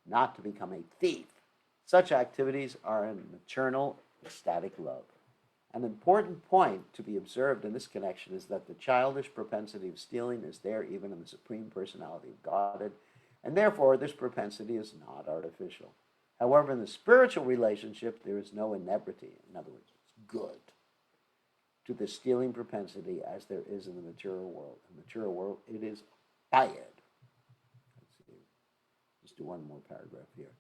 not to become a thief. Such activities are a maternal, ecstatic love. An important point to be observed in this connection is that the childish propensity of stealing is there even in the Supreme Personality of Godhead, and therefore this propensity is not artificial. However, in the spiritual relationship, there is no inebriety. In other words, it's good to the stealing propensity as there is in the material world. In the material world, it is bad. Let's see. Just do one more paragraph here.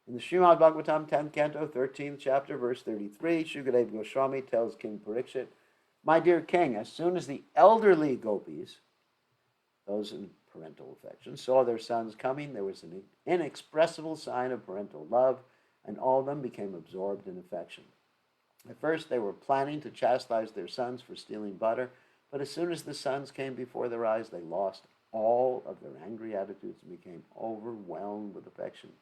In the Srimad Bhagavatam, 10th canto, 13th chapter, verse 33, Shukadeva Goswami tells King Parikshit, "My dear king, as soon as the elderly gopis, those in parental affection, saw their sons coming, there was an inexpressible sign of parental love, and all of them became absorbed in affection. At first, they were planning to chastise their sons for stealing butter, but as soon as the sons came before their eyes, they lost all of their angry attitudes and became overwhelmed with affection.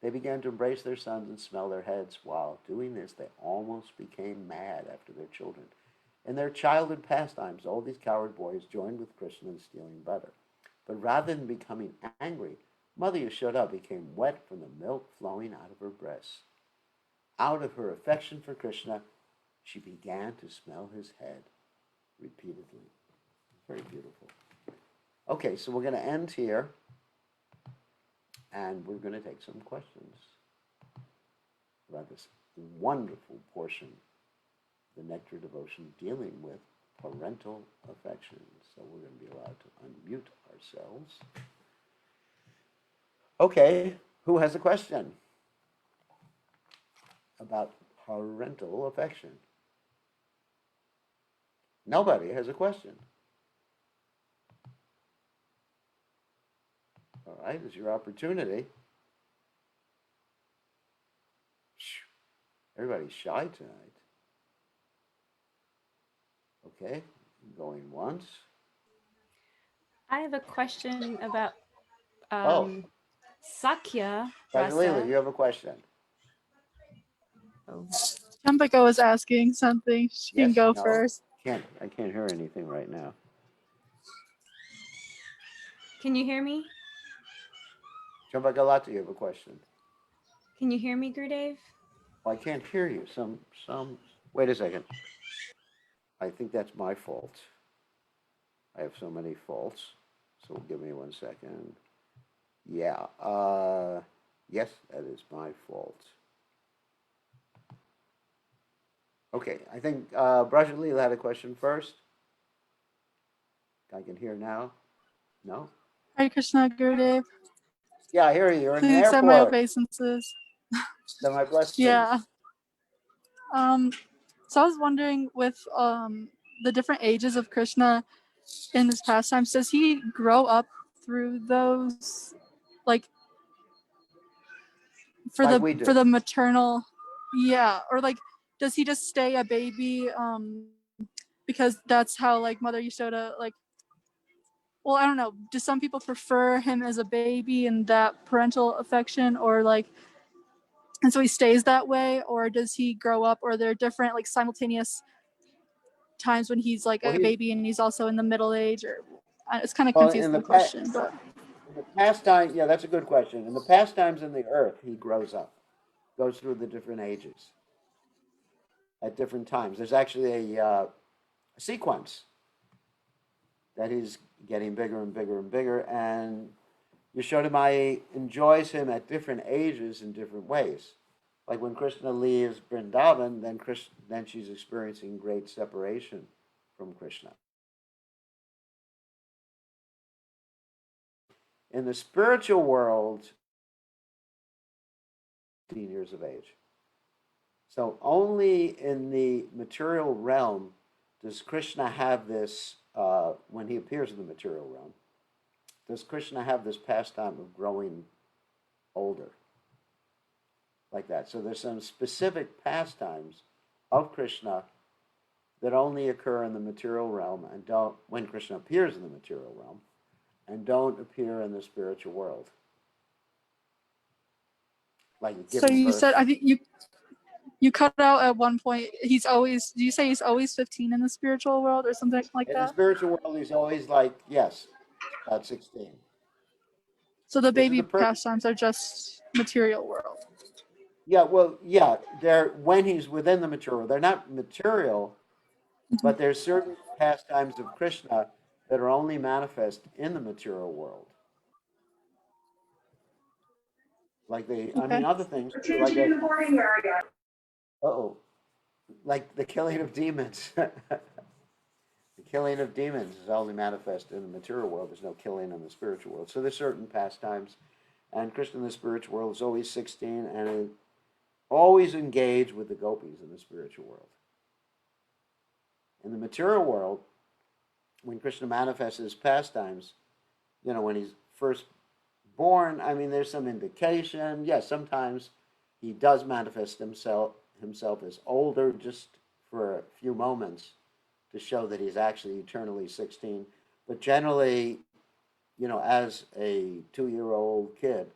They began to embrace their sons and smell their heads. While doing this, they almost became mad after their children. In their childhood pastimes, all these coward boys joined with Krishna in stealing butter. But rather than becoming angry, Mother Yashoda became wet from the milk flowing out of her breasts. Out of her affection for Krishna, she began to smell his head repeatedly." Very beautiful. Okay, so we're going to end here. And we're going to take some questions about this wonderful portion of the Nectar devotion dealing with parental affection. So we're going to be allowed to unmute ourselves. Okay, who has a question? about parental affection. Nobody has a question. All right, it's your opportunity. Everybody's shy tonight. Okay, going once. I have a question about Oh, um, Sakya Prajalila, Rasa. you have a question. Oh, Champika was asking something. She can Yes, go no, first. I can't hear anything right now. can you hear me? Chumbagalata, you have a question. Can you hear me, Gurudev? Well, I can't hear you. Wait a second. I think that's my fault. I have so many faults. So give me 1 second. Yeah. Yes, that is my fault. Okay, I think Brajalil had a question first. I can hear now. No? Hare Krishna, Gurudev. Yeah, I hear you. You're in an Please accept my airport. obeisances. Then my blessings. Yeah. Um. So I was wondering, with the different ages of Krishna in his pastimes, does he grow up through those, like Like we for do. the maternal, yeah, or like does he just stay a baby because that's how like Mother Yashoda like. Well, I don't know. Do some people prefer him as a baby and that parental affection, or like, and so he stays that way, or does he grow up, or are there different like simultaneous times when he's like Well, a baby and he's also in the middle age, or it's kind of well confusing question, but in the pastime. Yeah, that's a good question. In the pastimes in the earth, he grows up, goes through the different ages at different times. There's actually a sequence that he's getting bigger and bigger and bigger, and Yashodamai enjoys him at different ages in different ways. Like when Krishna leaves Vrindavan, then she's experiencing great separation from Krishna. In the spiritual world, 15 years of age. So only in the material realm does Krishna have this, when he appears in the material realm, does Krishna have this pastime of growing older like that? So there's some specific pastimes of Krishna that only occur in the material realm and don't, when Krishna appears in the material realm, and don't appear in the spiritual world, like so giving you said, birth. I think you cut out at one point. He's always. Do you say he's always 15 in the spiritual world or something like In the that? spiritual world, he's always like, yes, about 16. So the This is baby the per pastimes are just material world. Yeah, well, yeah, they're when he's within the material. They're not material, but there's certain pastimes of Krishna that are only manifest in the material world. Like I Okay. mean, other things too, like the oh, like the killing of demons. The killing of demons is only manifest in the material world. There's no killing in the spiritual world. So there's certain pastimes, and Krishna in the spiritual world is always 16, and always engaged with the gopis in the spiritual world. In the material world, when Krishna manifests his pastimes, when he's first born, I mean, there's some indication. Yes, sometimes he does manifest himself as older just for a few moments to show that he's actually eternally 16. But generally, as a 2-year-old kid,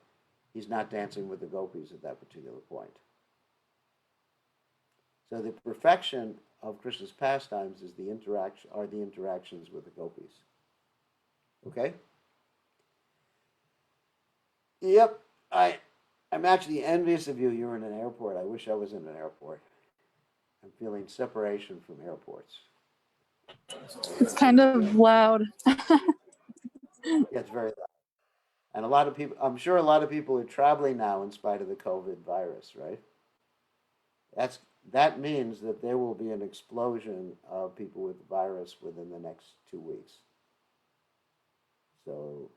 he's not dancing with the gopis at that particular point. So the perfection of Krishna's pastimes is the interactions with the gopis. Okay? Yep. I'm actually envious of you. You're in an airport. I wish I was in an airport. I'm feeling separation from airports. It's kind of loud. Yeah, it's very loud. And a lot of people, I'm sure a lot of people are traveling now in spite of the COVID virus, right? That's that means that there will be an explosion of people with the virus within the next 2 weeks. So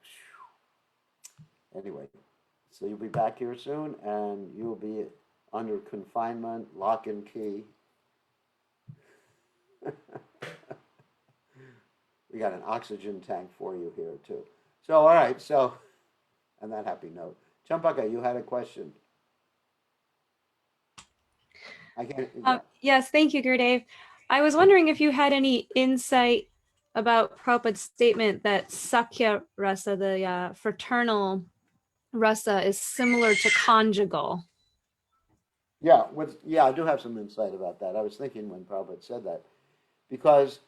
anyway, so you'll be back here soon, and you'll be under confinement, lock and key. We got an oxygen tank for you here too. So, all right. So, on that happy note, Champaka, you had a question. I can't. Yeah. Yes, thank you, Gurudev. I was wondering if you had any insight about Prabhupada's statement that Sakya rasa, the fraternal rasa, is similar to conjugal. Yeah. Yeah, I do have some insight about that. I was thinking when Prabhupada said that, because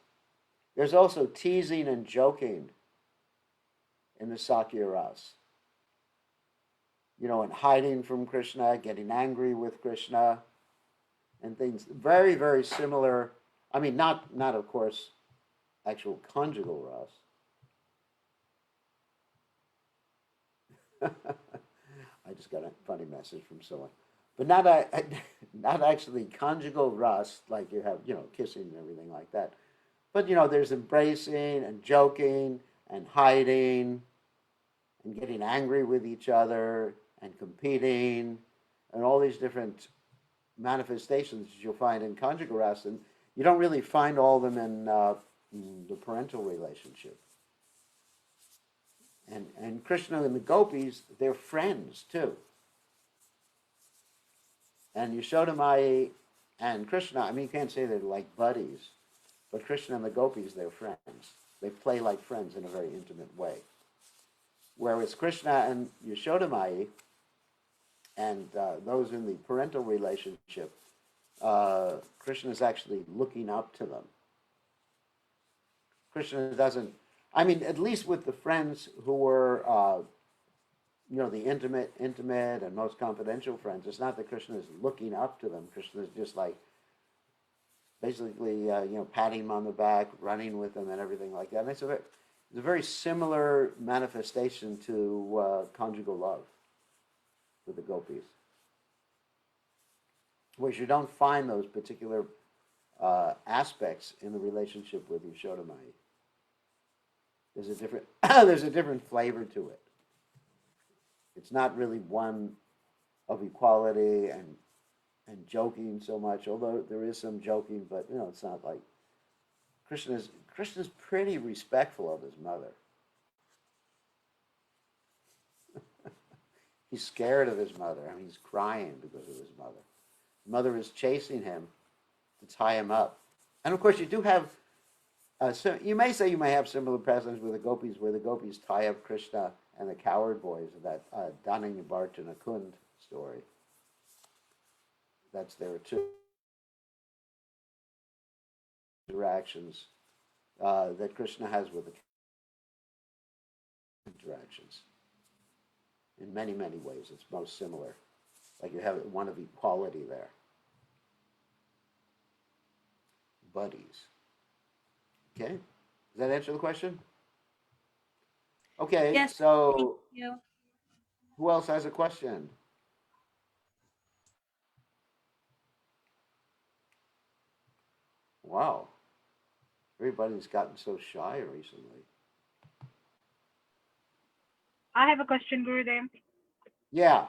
there's also teasing and joking in the Sakya Ras. And hiding from Krishna, getting angry with Krishna, and things very, very similar. I mean, not of course, actual conjugal Ras. I just got a funny message from someone, but not actually conjugal Ras like you have, kissing and everything like that. But there's embracing and joking and hiding and getting angry with each other and competing and all these different manifestations you'll find in conjugal rasa, and you don't really find all of them in the parental relationship. And Krishna and the gopis, they're friends too. And Yashoda Mai and Krishna, I mean, you can't say they're like buddies, but Krishna and the gopis, they're friends. They play like friends in a very intimate way. Whereas Krishna and Yashoda Mai and those in the parental relationship, Krishna is actually looking up to them. Krishna doesn't, I mean, at least with the friends who were, the intimate and most confidential friends, it's not that Krishna is looking up to them. Krishna is just like, basically, patting them on the back, running with them and everything like that. And it's a very similar manifestation to conjugal love with the gopis, whereas you don't find those particular aspects in the relationship with Yashoda Mai. There's a different there's a different flavor to it. It's not really one of equality and joking so much, although there is some joking, but it's not like Krishna's pretty respectful of his mother. He's scared of his mother. I mean, he's crying because of his mother. His mother is chasing him to tie him up. And of course, you do have, so you may say you may have similar precedents with the gopis, where the gopis tie up Krishna and the coward boys of that Danang Barjana Kund story. That's there too. Interactions that Krishna has with the interactions. In many, many ways, it's most similar. Like you have one of equality there. Buddies. Okay? Does that answer the question? Okay, Yes, so thank you. who else has a question? Wow. Everybody's gotten so shy recently. I have a question, Gurudev. Yeah.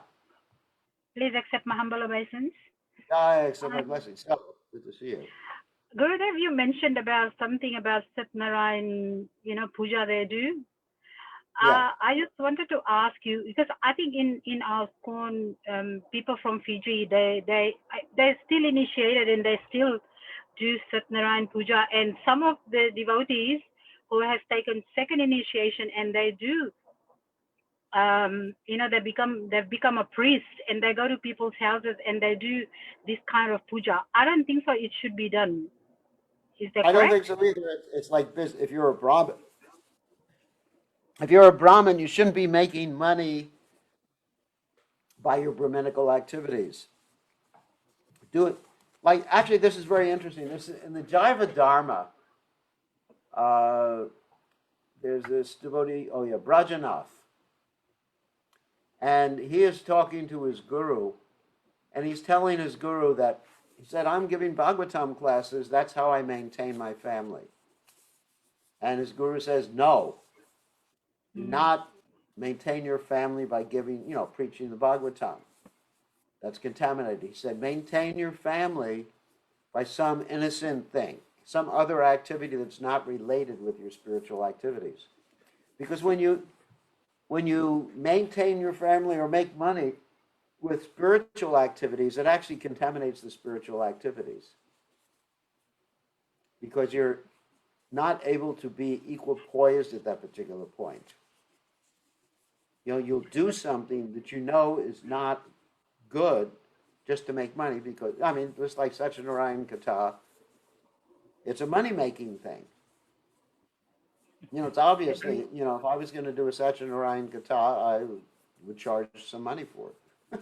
Please accept my humble obeisance. I accept my blessings. So, good to see you. Gurudev, you mentioned about something about Satnarayan, puja they do. Yeah. I just wanted to ask you, because I think in our own people from Fiji, they're still initiated and they still do Satnarayan puja, and some of the devotees who have taken second initiation and they do, they've become a priest and they go to people's houses and they do this kind of puja. I don't think so. It should be done. Is that I don't think correct? so either. It's like this. If you're a Brahmin, you shouldn't be making money by your Brahminical activities. Do it. Like, actually, this is very interesting. This is, in the Jaiva Dharma, uh, there's this devotee, Brajanath. And he is talking to his guru, and he's telling his guru that, he said, I'm giving Bhagavatam classes, that's how I maintain my family. And his guru says, no, do not maintain your family by giving, preaching the Bhagavatam. That's contaminated. He said, maintain your family by some innocent thing, some other activity that's not related with your spiritual activities. Because when you maintain your family or make money with spiritual activities, it actually contaminates the spiritual activities. Because you're not able to be equal poised at that particular point. You know, you'll do something that you know is not good just to make money because, I mean, just like Satyanarayan Kata, it's a money-making thing. You know, it's obviously, you know, if I was going to do a Satyanarayan Kata, I would charge some money for it.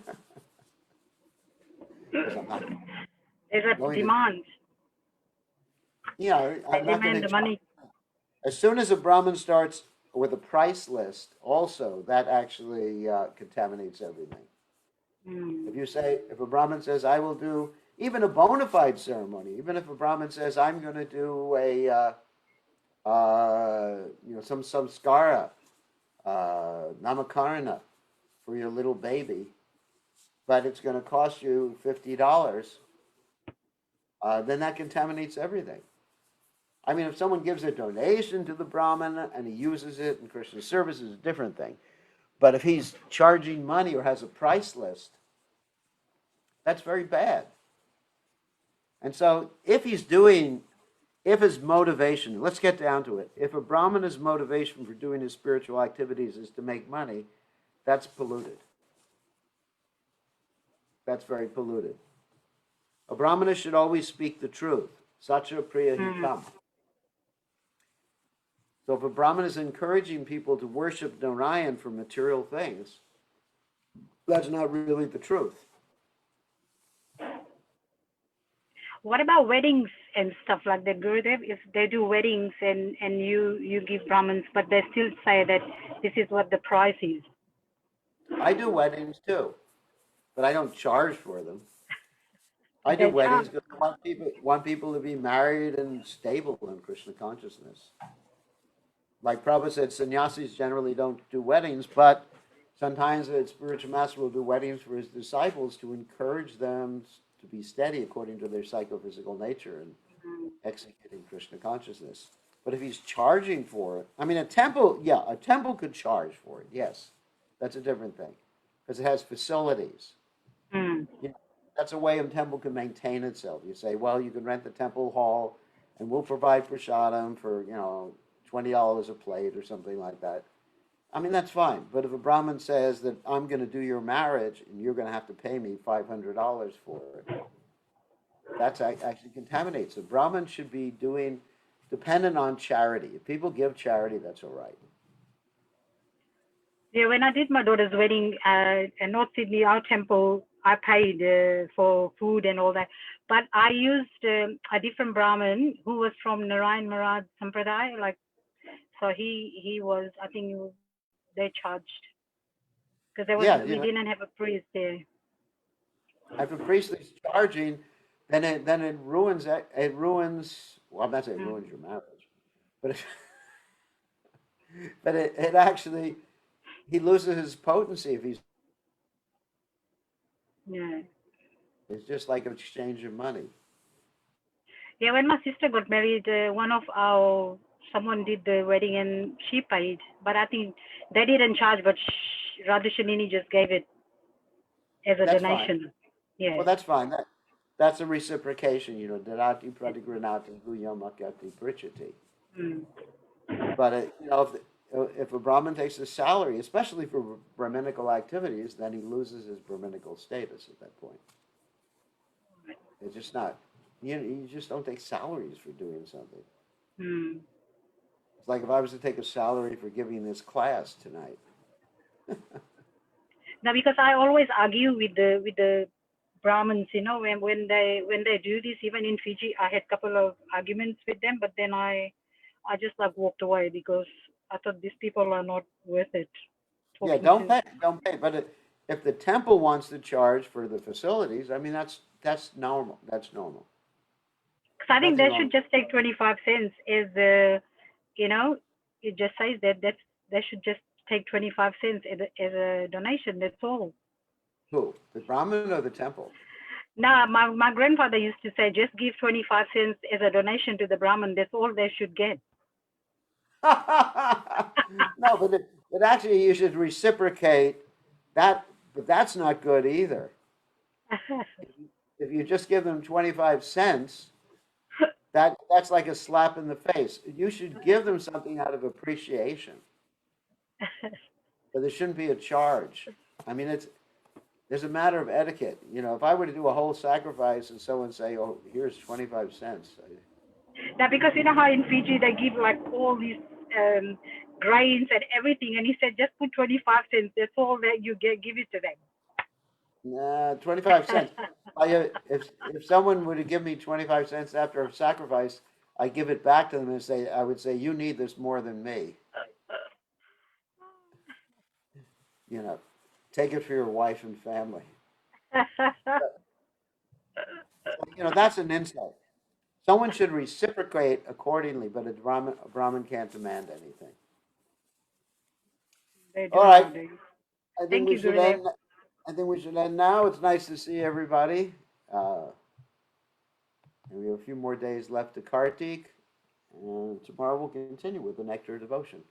Because I'm not There's a going to, demand. you know, They I'm not going demand to the money. As soon as a Brahmin starts with a price list, also, that actually contaminates everything. Mm. If you say, if a Brahmin says, I will do even a bona fide ceremony, even if a Brahmin says, I'm going to do a, you know, some samskara, namakarana for your little baby, but it's going to cost you $50, then that contaminates everything. I mean, if someone gives a donation to the Brahmin and he uses it in Krishna's service, is a different thing. But if he's charging money or has a price list, that's very bad. And so if his motivation, let's get down to it. If a Brahmana's motivation for doing his spiritual activities is to make money, that's polluted. That's very polluted. A Brahmana should always speak the truth. Satya Priya Hitam. So if a Brahmin is encouraging people to worship Narayan for material things, that's not really the truth. What about weddings and stuff like that, Gurudev? If they do weddings and you give Brahmins, but they still say that this is what the price is. I do weddings too, but I don't charge for them. I do They weddings charge. because I want people to be married and stable in Krishna consciousness. Like Prabhupada said, sannyasis generally don't do weddings, but sometimes the spiritual master will do weddings for his disciples to encourage them to be steady according to their psychophysical nature and executing Krishna consciousness. But if he's charging for it, I mean, a temple could charge for it, yes. That's a different thing because it has facilities. Mm. You know, that's a way a temple can maintain itself. You say, well, you can rent the temple hall and we'll provide prasadam for, you know, $20 a plate or something like that. I mean, that's fine. But if a Brahmin says that I'm going to do your marriage and you're going to have to pay me $500 for it, that's actually contaminates. A Brahmin should be doing dependent on charity. If people give charity, that's all right. Yeah, when I did my daughter's wedding in North Sydney, our temple, I paid for food and all that. But I used a different Brahmin who was from Narayan Marad Sampradaya. Like, so he was, I think they charged because we didn't have a priest there. If a priest is charging, then it ruins it ruins. Well, I'm not saying it ruins your marriage, but it actually he loses his potency if he's. Yeah. It's just like an exchange of money. Yeah, when my sister got married, someone did the wedding and she paid, but I think they didn't charge, but Radhishanini just gave it as a That's donation. fine. Yeah. Well, that's fine. That's a reciprocation. You know, darati pratigranati guyamakati prichati. Mm. But you know, if a Brahmin takes a salary, especially for Brahminical activities, then he loses his Brahminical status at that point. It's just not. You just don't take salaries for doing something. Mm. It's like if I was to take a salary for giving this class tonight. Now, because I always argue with the Brahmins, you know, when they do this, even in Fiji, I had a couple of arguments with them, but then I just like walked away because I thought these people are not worth it. Yeah, don't pay. But if the temple wants to charge for the facilities, I mean that's normal. That's normal. Because I think Nothing they wrong. should just take 25 cents as you know, it just says that they should just take 25 cents as a donation. That's all. Who? The Brahmin or the temple? Now, my grandfather used to say, just give 25 cents as a donation to the Brahmin. That's all they should get. No, but actually you should reciprocate that, but that's not good either. If you just give them 25 cents, that's like a slap in the face. You should give them something out of appreciation, but there shouldn't be a charge. I mean, there's a matter of etiquette. You know, if I were to do a whole sacrifice and someone say, "Oh, here's 25 cents," Now, because you know how in Fiji they give like all these grains and everything, and he said just put 25 cents. That's all that you get. Give it to them. nah, 25 cents. If someone were to give me 25 cents after a sacrifice, I give it back to them and say, I would say, you need this more than me. You know, take it for your wife and family. You know, that's an insight. Someone should reciprocate accordingly, but a Brahmin can't demand anything. They do All right. nowadays. I think Thank we you, should Gurudev. end. I think we should end now. It's nice to see everybody. And we have a few more days left to Kartik. And tomorrow we'll continue with the Nectar devotion.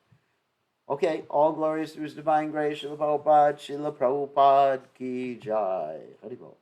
Okay, all glories to His divine grace, Srila Prabhupada, Srila Prabhupada ki jai. Hari Bol.